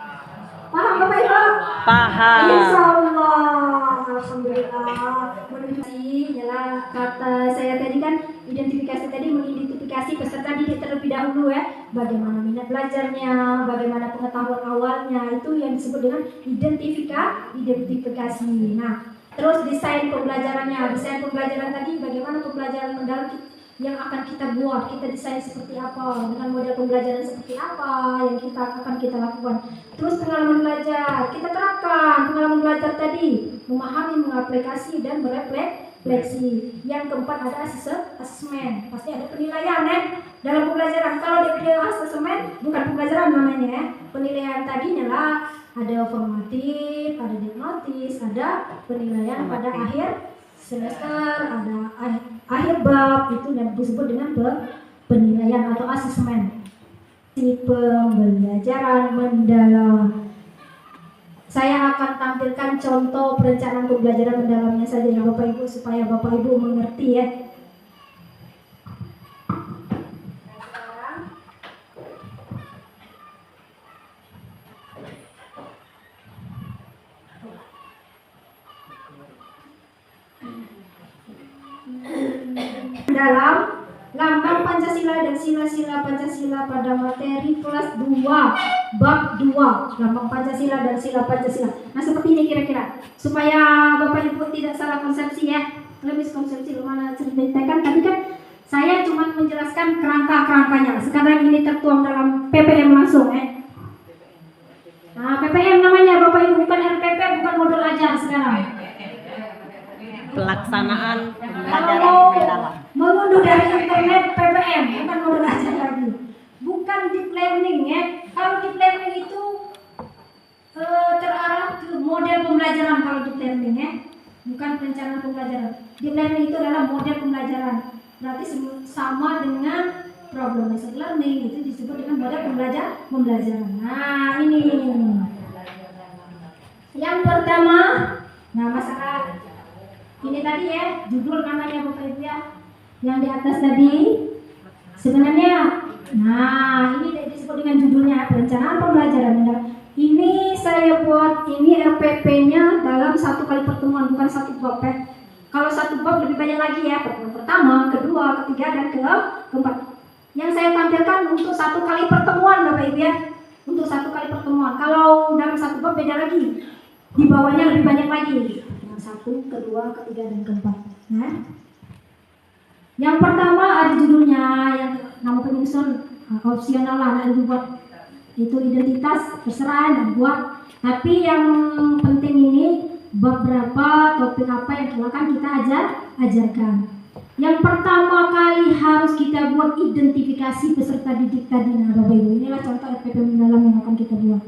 Paham Bapak Ibu? Paham. Insya Allah. Alhamdulillah. Menuju nyala kata saya tadi kan identifikasi tadi mengidentifikasi peserta didik terlebih dahulu ya. Bagaimana minat belajarnya, bagaimana pengetahuan awalnya, itu yang disebut dengan identifikasi. Nah, terus desain pembelajarannya. Desain pembelajaran tadi bagaimana pembelajaran mendalam yang akan kita buat, kita desain seperti apa, dengan model pembelajaran seperti apa yang akan kita lakukan. Terus pengalaman belajar, kita terapkan pengalaman belajar tadi, memahami, mengaplikasi, dan berefleksi. Yang keempat ada asesmen, pasti ada penilaian ya dalam pembelajaran. Kalau dia asesmen bukan pembelajaran namanya ya. Penilaian tadinya lah ada formatif, ada diagnosis, ada penilaian pada akhir semester, ada akhir bab, itu dan disebut dengan penilaian atau asesmen. Di pembelajaran mendalam, saya akan tampilkan contoh perencanaan pembelajaran mendalamnya saja ya Bapak Ibu, supaya Bapak Ibu mengerti ya. dalam lambang Pancasila dan sila-sila Pancasila pada materi kelas 2 bab 2 lambang Pancasila dan sila Pancasila. Nah seperti ini kira-kira supaya Bapak Ibu tidak salah konsepsi ya. Kalau miskonsepsi mana ceritakan tadi kan saya cuma menjelaskan kerangka-kerangkanya. Sekarang ini tertuang dalam PPM langsung ya. Nah PPM namanya Bapak Ibu, bukan RPP, bukan modul ajar sekarang. Pelaksanaan pembelajaran Kalau mendalam. mengunduh dari internet PPM, bukan modul ajar lagi. Bukan deep learning ya. Kalau deep learning itu terarah ke model pembelajaran kalau deep learning ya. Bukan perencanaan pembelajaran. Deep learning itu adalah model pembelajaran. Berarti sama dengan problem based learning, itu disebut dengan model pembelajaran. Nah ini yang pertama. Nah masalah ini tadi ya, judul namanya Bapak Ibu ya. Yang di atas tadi sebenarnya, nah ini disebut dengan judulnya perencanaan pembelajaran. Ini saya buat ini RPP-nya dalam 1 kali pertemuan, bukan 1 bab ya. Kalau 1 bab lebih banyak lagi ya, pertemuan pertama, kedua, ketiga, dan keempat. Yang saya tampilkan untuk 1 kali pertemuan Bapak Ibu ya, untuk 1 kali pertemuan. Kalau dalam 1 bab beda lagi, di bawahnya lebih banyak lagi. 1, kedua, ketiga, dan keempat. Nah, yang pertama ada judulnya, yang nama penyusun opsional lah, ada dibuat itu identitas terserah dan buat. Tapi yang penting ini bab berapa, topik apa yang akan kita ajarkan. Yang pertama kali harus kita buat identifikasi peserta didik tadi. Nah, Bapak Ibu, inilah contoh RPP mendalam yang akan kita buat.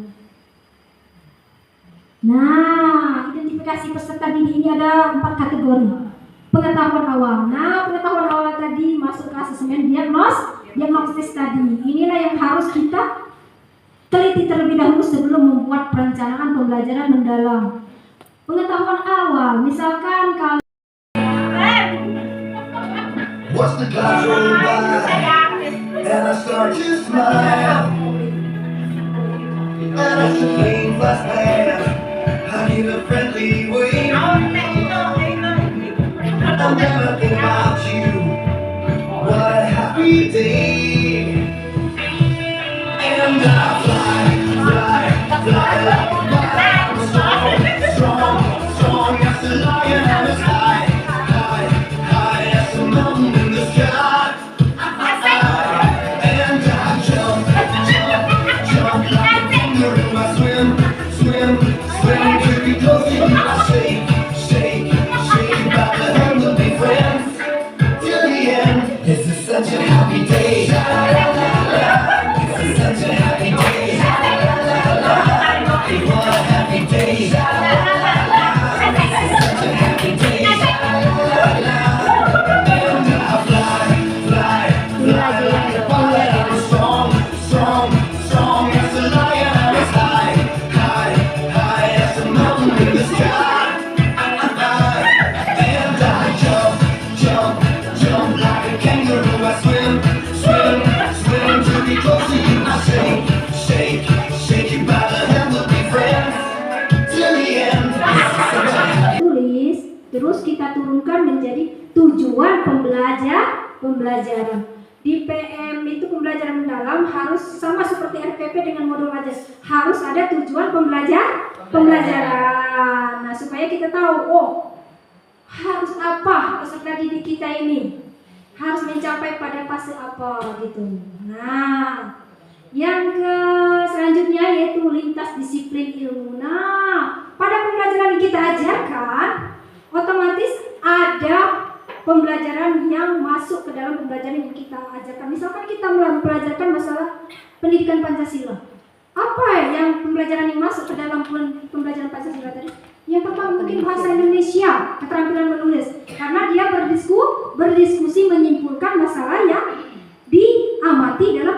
Nah, identifikasi peserta didik ini ada 4 kategori. Pengetahuan awal. Nah, pengetahuan awal tadi masuk ke asesmen diagnostis tadi. Inilah yang harus kita teliti terlebih dahulu sebelum membuat perencanaan pembelajaran mendalam. Pengetahuan awal, misalkan kalau Watch the clouds roll by, and I start to smile. And as the plane flies past, I give a friendly wave. I'm gonna think about you. What a happy day. And I fly, fly, fly like a fire. Strong, strong, strong as the lion and the sky. High, high as the mountain in the sky. And I jump, jump, jump like a kangaroo. I swim, swim, swim to be close to you. I shake, shake, shake by the hand of my friends. Till the end, this is such a happy day. La la la la. This is such a happy day. La la la la. What a happy day. La la la la. This is such a happy day. La la la la. And I fly, fly, fly like a fire. I'm strong, strong, strong as the lion and the sky. High, high as the mountain in the sky. And I jump, jump, jump like a kangaroo. I swim, swim, swim to be close to you. I shake, shake, shake you by the hand of my friends. Till the end. tulis, terus kita turunkan menjadi tujuan pembelajaran. Di PM itu pembelajaran mendalam harus sama seperti RPP dengan modul ajar. Harus ada tujuan pembelajaran. Nah, supaya kita tahu, oh, harus apa peserta didik kita ini. Harus mencapai pada fase apa gitu. Nah, yang selanjutnya yaitu lintas disiplin ilmu. Nah, pada pembelajaran yang kita ajarkan, otomatis ada pembelajaran yang masuk ke dalam pembelajaran yang kita ajarkan. Misalkan kita mempelajarkan masalah pendidikan Pancasila. Apa yang pembelajaran yang masuk ke dalam pembelajaran Pancasila tadi? Yang pertama mungkin bahasa Indonesia, keterampilan menulis. Karena dia berdiskusi menyimpulkan masalah yang diamati dalam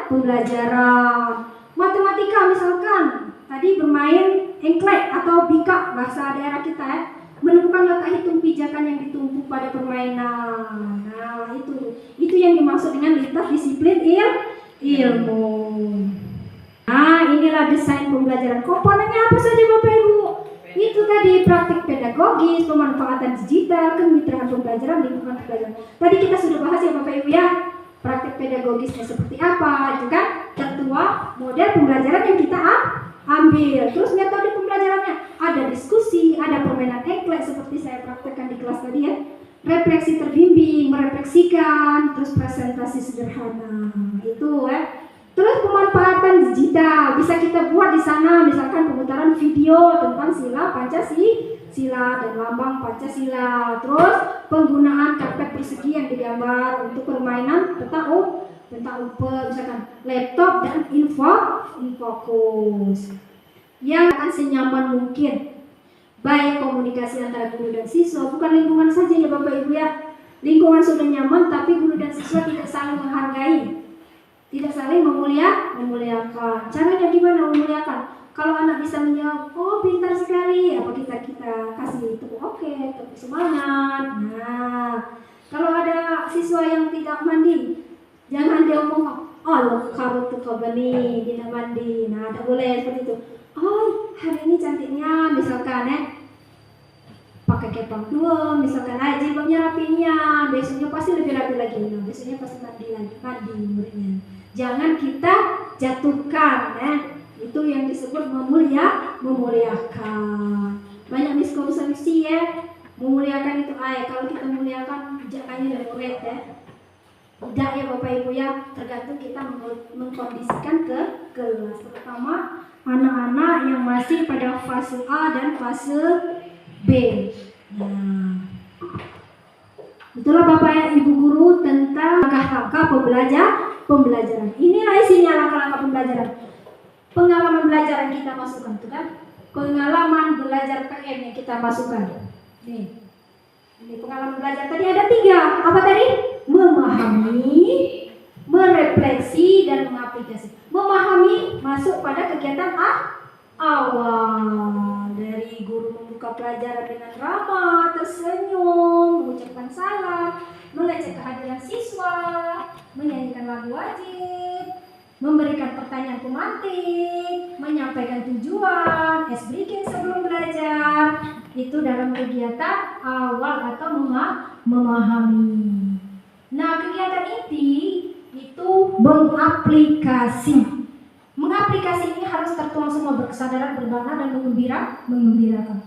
pembelajaran. Matematika misalkan, tadi bermain engklek atau bika bahasa daerah kita ya. Menemukan letak hitung pijakan yang ditumpuk pada permainan. Nah, itu yang dimaksud dengan lintas disiplin ilmu. Nah, inilah desain pembelajaran. Komponennya apa saja Bapak Ibu? Itu tadi praktik pedagogis, pemanfaatan digital, kemitraan pembelajaran, lingkungan pembelajaran. Tadi kita sudah bahas ya Bapak Ibu ya, praktik pedagogisnya seperti apa, itu kan ketua model pembelajaran yang kita ambil. Terus metode pembelajarannya ada diskusi, ada permainan engklek seperti saya praktekkan di kelas tadi ya, refleksi terbimbing, merefleksikan, terus presentasi sederhana itu ya. Terus pemanfaatan digital bisa kita buat di sana, misalkan pemutaran video tentang sila Pancasila dan lambang Pancasila. Terus penggunaan karpet persegi yang digambar untuk permainan peta umpet, misalkan laptop dan infokus. Yang akan senyaman mungkin. Baik komunikasi antara guru dan siswa, bukan lingkungan saja ya Bapak Ibu ya. Lingkungan sudah nyaman tapi guru dan siswa tidak saling menghargai. Tidak saling memuliakan. Caranya gimana memuliakan? Kalau anak bisa menjawab, oh pintar sekali, apa kita kasih tepuk oke, tepuk semangat. Nah, kalau ada siswa yang tidak mandi, jangan dia ngomong, oh lo karut tuh bani tidak mandi. Nah, tidak boleh seperti itu. Oh hari ini cantiknya, misalkan pakai kepang dua, misalkan jilbabnya rapinya, besoknya pasti lebih rapi lagi. Nah, besoknya pasti mandi muridnya. Jangan kita jatuhkan, itu yang disebut memuliakan. Banyak miskonsepsi ya, memuliakan itu kalau kita memuliakan jangannya dari murid ya. Tidak ya Bapak Ibu ya, tergantung kita mengkondisikan ke kelas, terutama anak-anak yang masih pada fase A dan fase B. Nah, itulah Bapak Ibu guru tentang langkah-langkah pembelajaran. Inilah isinya langkah-langkah pembelajaran. Pengalaman belajar yang kita masukkan itu kan, pengalaman belajar PM yang kita masukkan. Nih, ini pengalaman belajar tadi ada 3. Apa tadi? Memahami, merefleksi, dan mengaplikasi. Memahami masuk pada kegiatan awal, dari guru membuka pelajaran dengan ramah, tersenyum, mengucapkan salam, mengecek kehadiran siswa, menyanyikan lagu wajib, memberikan pertanyaan pemantik, menyampaikan tujuan, ice breaking sebelum belajar. Itu dalam kegiatan awal atau memahami. Nah, kegiatan inti itu mengaplikasi. Mengaplikasi ini harus tertuang semua berkesadaran, bermakna, dan mengembirakan.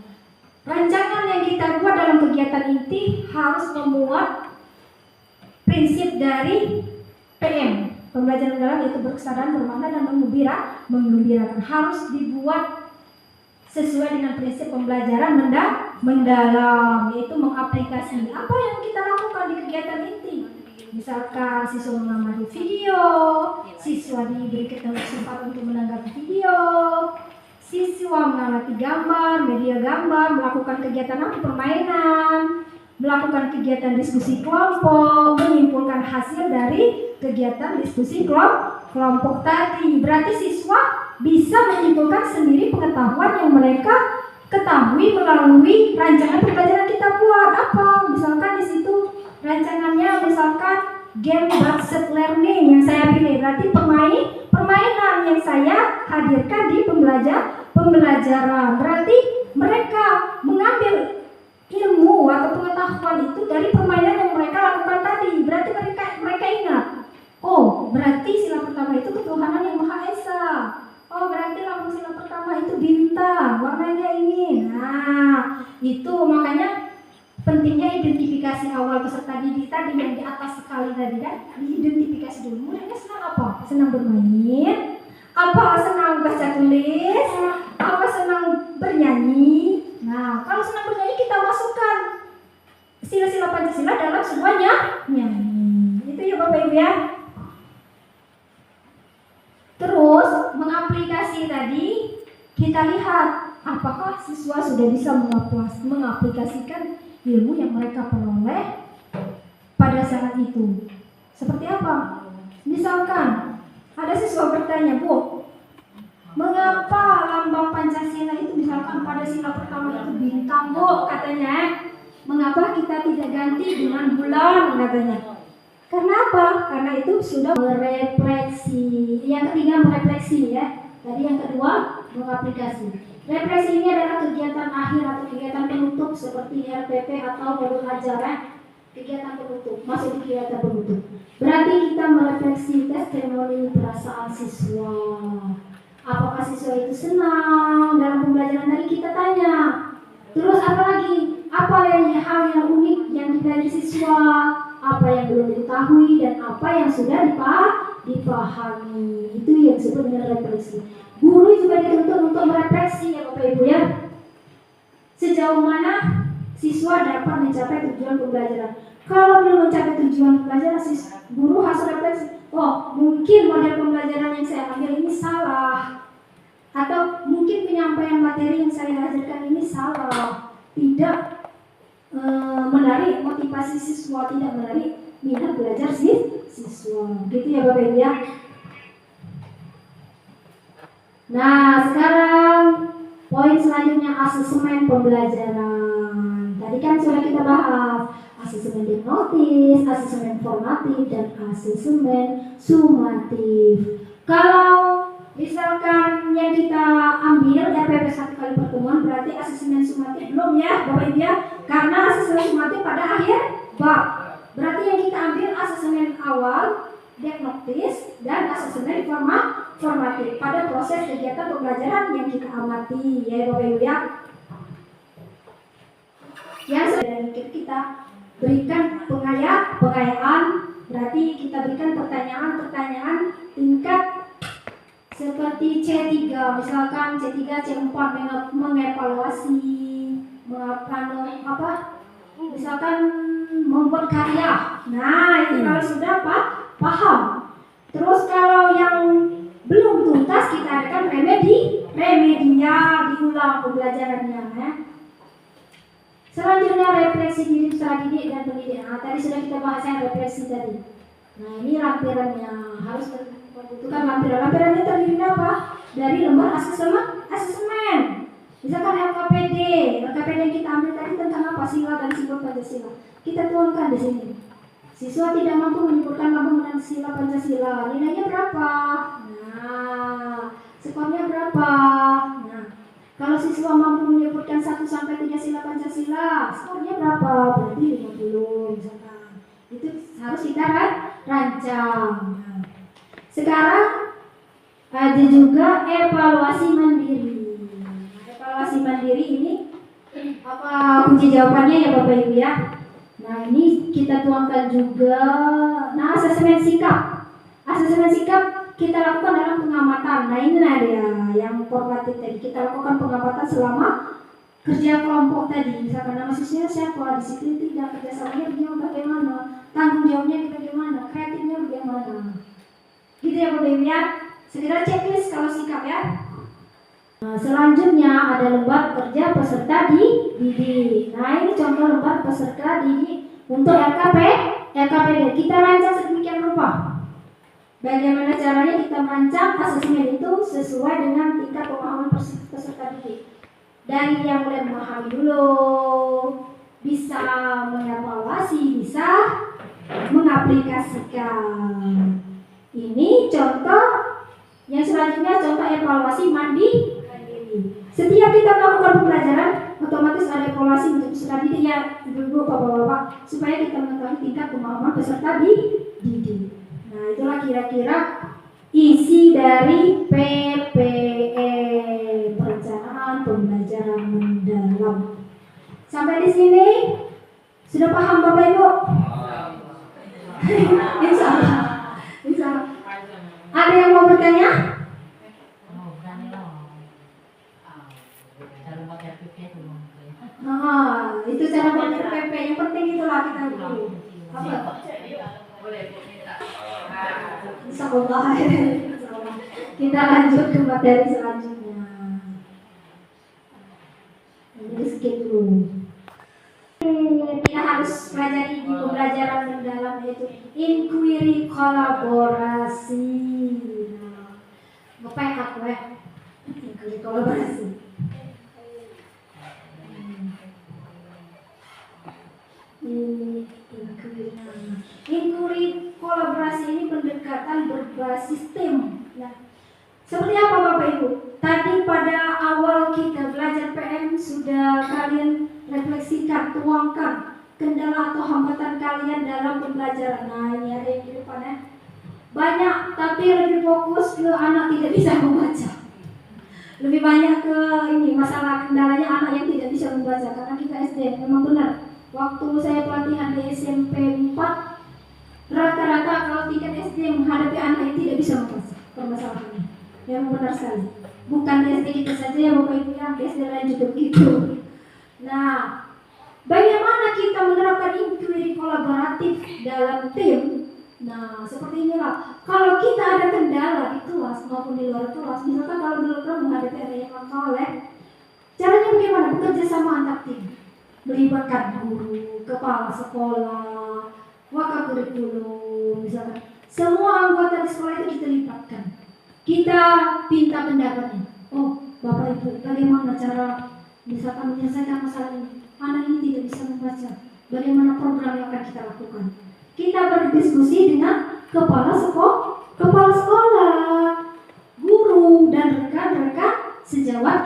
Rancangan yang kita buat dalam kegiatan inti harus memuat prinsip dari PM, pembelajaran mendalam, yaitu berkesadaran, bermakna, dan mengembirakan. Harus dibuat sesuai dengan prinsip pembelajaran mendalam, yaitu mengaplikasi apa yang kita lakukan di kegiatan inti. Misalkan siswa mengamati video, siswa diberi kesempatan untuk menanggapi video, siswa mengamati gambar, media gambar, melakukan kegiatan permainan, melakukan kegiatan diskusi kelompok, menyimpulkan hasil dari kegiatan diskusi kelompok tadi. Berarti siswa bisa menyimpulkan sendiri pengetahuan yang mereka ketahui melalui rancangan pembelajaran kita buat. Apa? Misalkan di situ rancangannya misalkan game based learning yang saya pilih, berarti permainan yang saya hadirkan di pembelajaran. Berarti mereka mengambil ilmu atau pengetahuan itu dari permainan yang mereka lakukan tadi. Berarti mereka ingat, oh berarti sila pertama itu ketuhanan yang Maha Esa. Oh berarti lambang sila pertama itu bintang, warnanya ini. Nah itu makanya pentingnya identifikasi awal peserta didik tadi yang di atas sekali tadi kan. Diidentifikasi dulu, muridnya senang apa? Senang bermain, apa senang baca tulis, apa senang bernyanyi. Nah kalau senang bernyanyi kita masukkan sila-sila Pancasila dalam semuanya nyanyi. Itu ya Bapak Ibu ya. Terus mengaplikasi tadi kita lihat apakah siswa sudah bisa mengaplikasikan ilmu yang mereka peroleh pada saat itu. Seperti apa? Misalkan ada siswa bertanya, Bu, mengapa lambang Pancasila itu misalkan pada sila pertama itu bintang, Bu, katanya. Mengapa kita tidak ganti dengan bulan, katanya. Karena apa? Karena itu sudah merefleksi. Yang ketiga merefleksi ya. Tadi yang kedua mengaplikasi. Referensi ini adalah kegiatan akhir atau kegiatan penutup seperti RPP atau modul ajaran. Kegiatan penutup, masuk di kegiatan penutup. Berarti kita merefleksi testimoni perasaan siswa. Apakah siswa itu senang dalam pembelajaran tadi kita tanya. Terus apa lagi? Apa hal yang unik yang dipelajari siswa? Apa yang belum diketahui dan apa yang sudah dipahami? Itu yang disebut dengan refleksi. Guru juga dituntut untuk merefleksi ya Bapak Ibu ya. Sejauh mana siswa dapat mencapai tujuan pembelajaran. Kalau belum mencapai tujuan pembelajaran, guru harus refleksi. Oh, mungkin model pembelajaran yang saya ambil ini salah. Atau mungkin penyampaian materi yang saya ajarkan ini salah. Tidak menarik motivasi siswa, tidak menarik minat belajar siswa. Gitu ya Bapak Ibu ya. Nah, sekarang poin selanjutnya asesmen pembelajaran. Tadi kan sudah kita bahas asesmen diagnostis, asesmen formatif, dan asesmen sumatif. Kalau misalkan yang kita ambil RPP 1 kali pertemuan, berarti asesmen sumatif belum ya Bapak Ibu ya, karena asesmen sumatif pada akhir bab. Berarti yang kita ambil asesmen awal, diagnostis, dan asesmen formatif pada proses kegiatan pembelajaran yang kita amati ya Bapak Ibu ya. Yang sudah kita berikan pengayaan, berarti kita berikan pertanyaan-pertanyaan tingkat seperti C3, misalkan C3, C4 mengevaluasi, misalkan membuat karya. Nah, itu kalau sudah paham. Terus kalau yang belum tuntas kita adakan remedinya, diulang pembelajarannya ya. Selanjutnya refleksi diri peserta didik dan pendidik. Nah, tadi sudah kita bahas yang refleksi tadi. Nah, ini lampirannya harus membutuhkan lampiran. Lampirannya terdiri dari apa? Dari lembar asesmen. Misalkan LKPD yang kita ambil tadi tentang apa? Sila dan simbol Pancasila. Kita tuangkan di sini. Siswa tidak mampu menyebutkan lambang dan sila Pancasila. Nilainya berapa? Nah, skornya berapa? Nah, kalau siswa mampu menyebutkan 1 sampai 3 sila Pancasila, skornya berapa? Berarti 50 misalkan. Itu harus kita rancang. Nah, sekarang ada juga evaluasi mandiri. Evaluasi mandiri ini apa kunci jawabannya ya Bapak Ibu ya. Nah, ini kita tuangkan juga. Nah, asesmen sikap. Asesmen sikap kita lakukan dalam pengamatan. Nah, ini dia yang formatif tadi. Kita lakukan pengamatan selama kerja kelompok tadi. Misalkan nama siswanya siapa, disiplin tidak, kerjasamanya bagaimana, tanggung jawabnya bagaimana, kreatifnya bagaimana. Gitu ya Bapak Ibu ya. Segera checklist kalau sikap ya. Nah, selanjutnya ada lembar kerja peserta didik. Nah, ini contoh lembar peserta didik untuk LKPD. Kita rancang sedemikian rupa. Bagaimana caranya kita merancang asesmen itu sesuai dengan tingkat pemahaman peserta didik. Dari yang mulai memahami dulu, bisa mengevaluasi, bisa mengaplikasikan. Ini contoh. Yang selanjutnya contoh evaluasi mandiri. Setiap kita melakukan pembelajaran, otomatis ada evaluasi untuk peserta didik ya, ibu-ibu, bapak-bapak, supaya kita mengetahui tingkat pemahaman peserta didik. Nah, itulah kira-kira isi dari PPE, perencanaan pembelajaran mendalam. Sampai di sini sudah paham Bapak Ibu? Insya Allah. Ada yang mau bertanya? Nah, itu cara belajar PP. Yang penting itulah kita dulu. Apa? Insyaallah. Kita lanjut ke materi selanjutnya. Jadi skip dulu. Tidak harus pelajari di pembelajaran mendalam, yaitu inquiry kolaborasi. Nah, Bapak aku ya. Inquiry kolaborasi. Inquiry kolaborasi ini pendekatan berbasis tim. Nah, Seperti apa Bapak Ibu? Tadi pada awal kita belajar PM sudah kalian refleksikan, tuangkan kendala atau hambatan kalian dalam pembelajaran. Nah ini ada yang di depan ya. Banyak, tapi lebih fokus ke anak tidak bisa membaca. Lebih banyak ke ini masalah kendalanya anak yang tidak bisa membaca. Karena kita SD memang benar. Waktu saya pelatihan di SMP 4, rata-rata kalau tingkat SD menghadapi anak yang tidak bisa membaca permasalahannya. Yang benar sekali. Bukan di SD kita saja ya Bapak Ibu ya, di SD lain juga begitu. Nah, bagaimana kita menerapkan inquiry kolaboratif dalam tim? Nah, seperti inilah. Kalau kita ada kendala di kelas maupun di luar kelas, misalkan kalau di luar kelas menghadapi adanya konflik, caranya bagaimana? Bekerja sama antar tim, melibatkan guru, kepala sekolah, wakakurikulum, misalkan semua anggota di sekolah itu kita libatkan. Kita pinta pendapatnya. Oh, Bapak Ibu, bagaimana cara misalkan menyelesaikan masalah ini? Anak ini tidak bisa membaca. Bagaimana program yang akan kita lakukan? Kita berdiskusi dengan kepala sekolah, guru dan rekan-rekan sejawat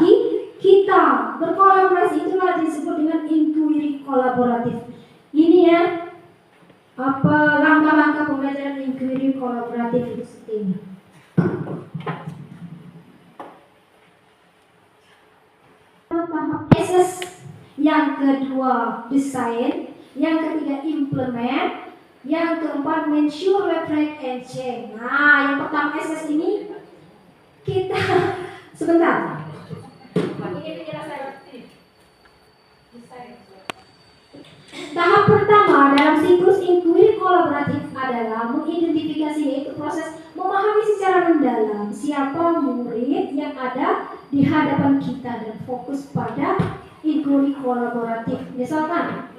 kita. Berkolaborasi itulah disebut dengan inquiry kolaboratif. Ini ya apa langkah-langkah pembelajaran inquiry kolaboratif itu seperti ini. Tahap assess, yang kedua desain, yang ketiga implement, yang keempat mensure, reflect, and change. Nah, yang pertama assess ini kita sebentar. Ini penjelasan desain. Tahap pertama dalam siklus inquiry kolaboratif adalah mengidentifikasi, yaitu proses memahami secara mendalam siapa murid yang ada di hadapan kita dan fokus pada inquiry kolaboratif. Misalkan,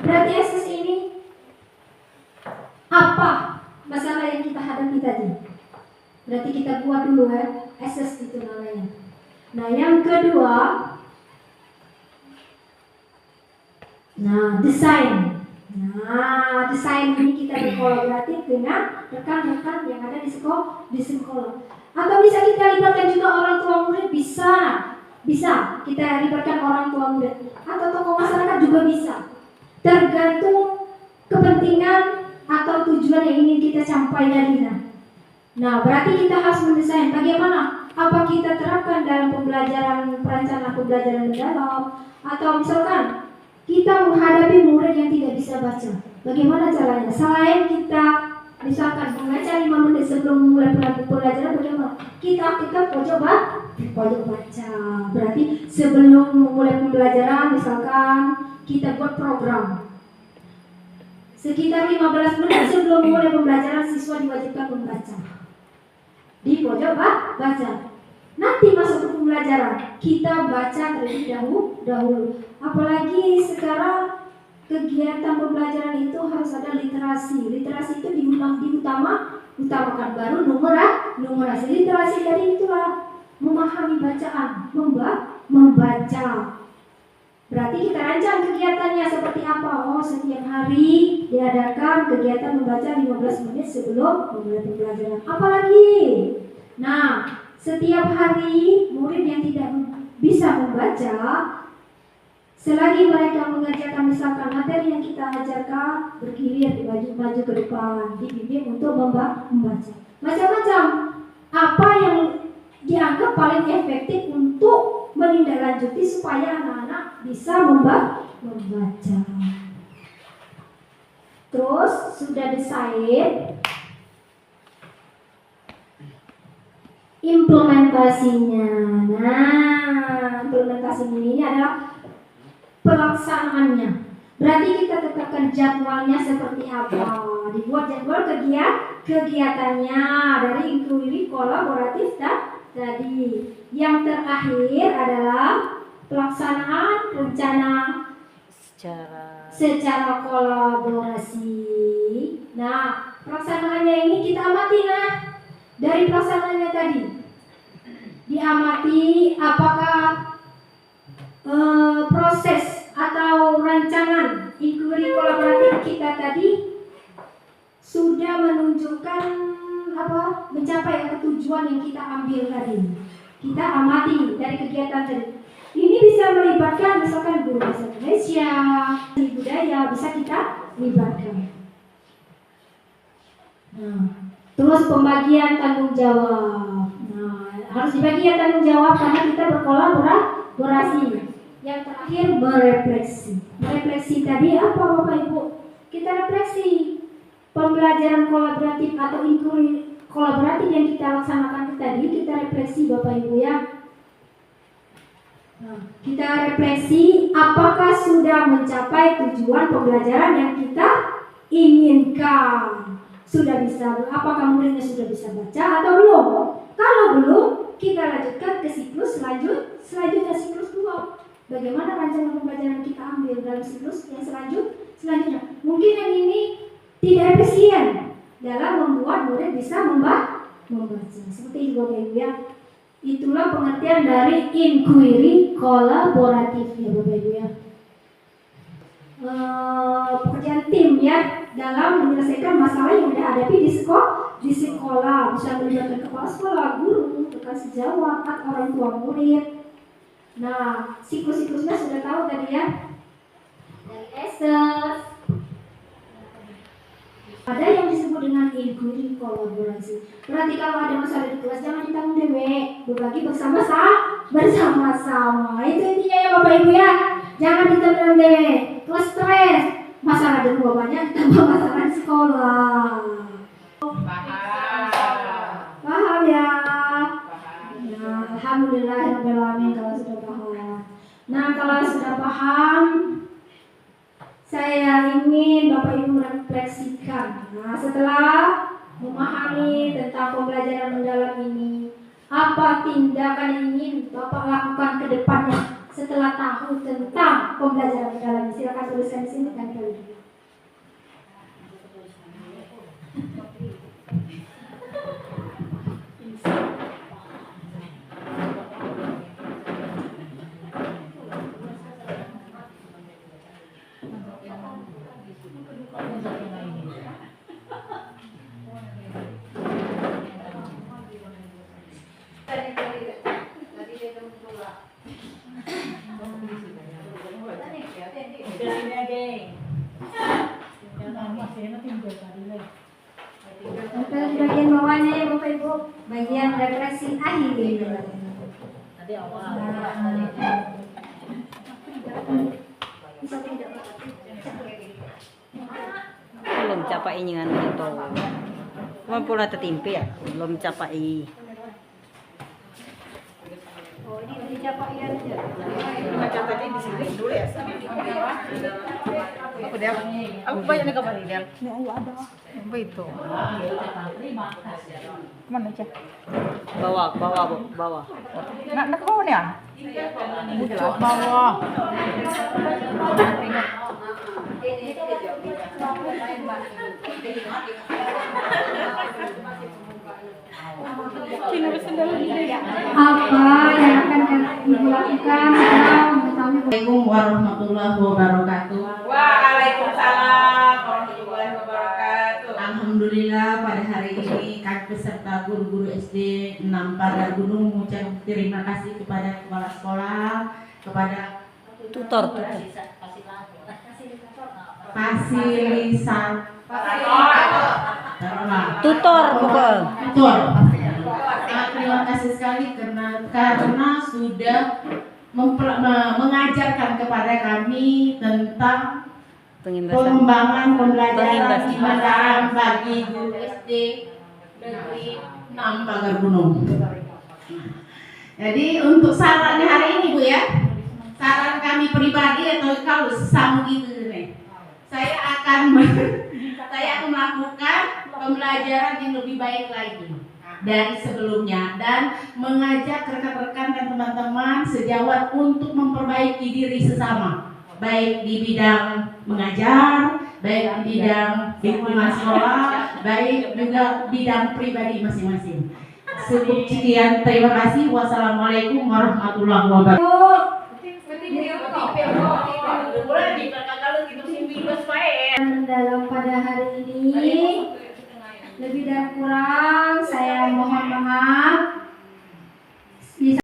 berarti assess ini apa masalah yang kita hadapi tadi? Berarti kita buat dulu ya, assess itu namanya. Nah, yang kedua, desain. Nah, desain ini kita berkolaboratif dengan rekan-rekan yang ada di sekolah. Atau bisa kita libatkan juga orang tua murid, bisa kita libatkan orang tua murid. Atau tokoh masyarakat juga bisa. Tergantung kepentingan atau tujuan yang ingin kita sampaikan. Nah, berarti kita harus mendesain bagaimana apa kita terapkan dalam perencanaan pembelajaran mendalam, atau misalkan kita menghadapi murid yang tidak bisa baca. Bagaimana caranya? Selain kita misalkan membaca 5 menit sebelum mulai pelajaran, bagaimana? Kita aktifkan pojok baca. Berarti sebelum mulai pembelajaran misalkan kita buat program. Sekitar 15 menit sebelum mulai pembelajaran siswa diwajibkan membaca di pojok baca. Nanti masuk ke pembelajaran kita baca terlebih dahulu. Apalagi sekarang kegiatan pembelajaran itu harus ada literasi. Literasi itu diutamakan, baru numerasi. Literasi dari itulah memahami bacaan, membaca. Berarti kita rancang kegiatannya seperti apa? Oh, setiap hari diadakan kegiatan membaca 15 menit sebelum memulai pembelajaran. Apalagi, nah, setiap hari murid yang tidak bisa membaca, selagi mereka mengerjakan misalkan materi yang kita ajarkan, bergilir di maju ke depan, dibimbing untuk membaca. Macam-macam. Apa yang dianggap paling efektif untuk menindaklanjuti supaya anak-anak bisa membaca. Terus sudah desain, implementasinya. Nah, implementasinya ini adalah pelaksanaannya. Berarti kita tetapkan jadwalnya seperti apa. Dibuat jadwal kegiatannya dari inquiry kolaboratif tadi. Yang terakhir adalah pelaksanaan rencana secara kolaborasi. Nah, pelaksanaannya ini kita amati dari pelaksanaannya tadi. Diamati apakah proses atau rancangan inquiry kolaboratif kita tadi sudah menunjukkan apa? mencapai ke tujuan yang kita ambil tadi. Kita amati dari kegiatan tadi. Ini bisa melibatkan misalkan guru bahasa Indonesia, seni budaya, bisa kita libatkan. Nah, terus pembagian tanggung jawab. Nah, harus dibagi ya tanggung jawab karena kita berkolaborasi. Yang terakhir merefleksi. Merefleksi tadi apa Bapak Ibu? Kita refleksi pembelajaran kolaboratif atau inklusi kolaboratif yang kita laksanakan tadi, kita refleksi Bapak Ibu ya. Nah, kita refleksi apakah sudah mencapai tujuan pembelajaran yang kita inginkan. Sudah bisa, apakah muridnya sudah bisa baca atau belum? Kalau belum, kita lanjutkan ke siklus selanjutnya siklus 2. Bagaimana rancangan pembelajaran kita ambil dalam siklus yang selanjutnya. Mungkin yang ini tidak efisien dalam membuat murid bisa membaca. Seperti itu Bapak Ibu ya. Itulah pengertian dari inquiry kolaboratif ya Bapak Ibu ya. Pekerjaan tim ya dalam menyelesaikan masalah yang dihadapi di sekolah bisa melibatkan kepala sekolah, guru, rekan sejawat, orang tua murid. Nah, siklus-siklusnya sudah tahu tadi ya. Dari Estes. Ada yang disebut dengan inquiry kolaborasi. Berarti kalau ada masalah di kelas jangan ditanggung dewe, berbagi bersama-sama. Itu intinya ya Bapak Ibu ya. Jangan ditanggung dewe. Kelas stres, masalah di rumah banyak tambah masalah di sekolah. Paham ya? Alhamdulillahirrahmanirrahim kalau sudah paham. Nah kalau sudah paham, saya ingin Bapak Ibu merefleksikan. Nah setelah memahami tentang pembelajaran mendalam ini, apa tindakan yang ingin Bapak lakukan ke depannya setelah tahu tentang pembelajaran mendalam ini? Silakan tuliskan di sini kan kali. Bagian bawahnya ya Bapak Ibu, bagian refleksi akhir. Tadi awal. Belum capai dengan itu. Cuma pula tertimpi ya, belum capai. Oh ini dicapai ya. Baca tadi di sini dulu ya. Apa dia? Aku banyak nih kabar dia. Ya ada. Apa itu? Kemana aja? Bawah. Nak ke bawah nih ya? Bucuk bawah. Apa yang akan Ibu lakukan setelah mengetahui? Assalamualaikum warahmatullahi wabarakatuh. Waalaikumsalam warahmatullahi wabarakatuh. Alhamdulillah pada hari ini kami beserta guru-guru SD 6 Pagar Gunung mengucap terima kasih kepada kepala sekolah, kepada Tutor. Tutor bukan. Tutor. Terima kasih sekali karena sudah mengajarkan kepada kami tentang pengembangan pembelajaran di Mataram bagi guru SD negeri 6 Pagar Gunung. Jadi untuk sarannya hari ini Bu ya, saran kami pribadi atau kalau sama gitu nih, saya akan melakukan pembelajaran yang lebih baik lagi dari sebelumnya dan mengajak rekan-rekan dan teman-teman sejawat untuk memperbaiki diri sesama, baik di bidang mengajar, baik di bidang lingkungan sekolah, baik juga bidang pribadi masing-masing. Sekian, terima kasih. Wassalamualaikum warahmatullahi wabarakatuh.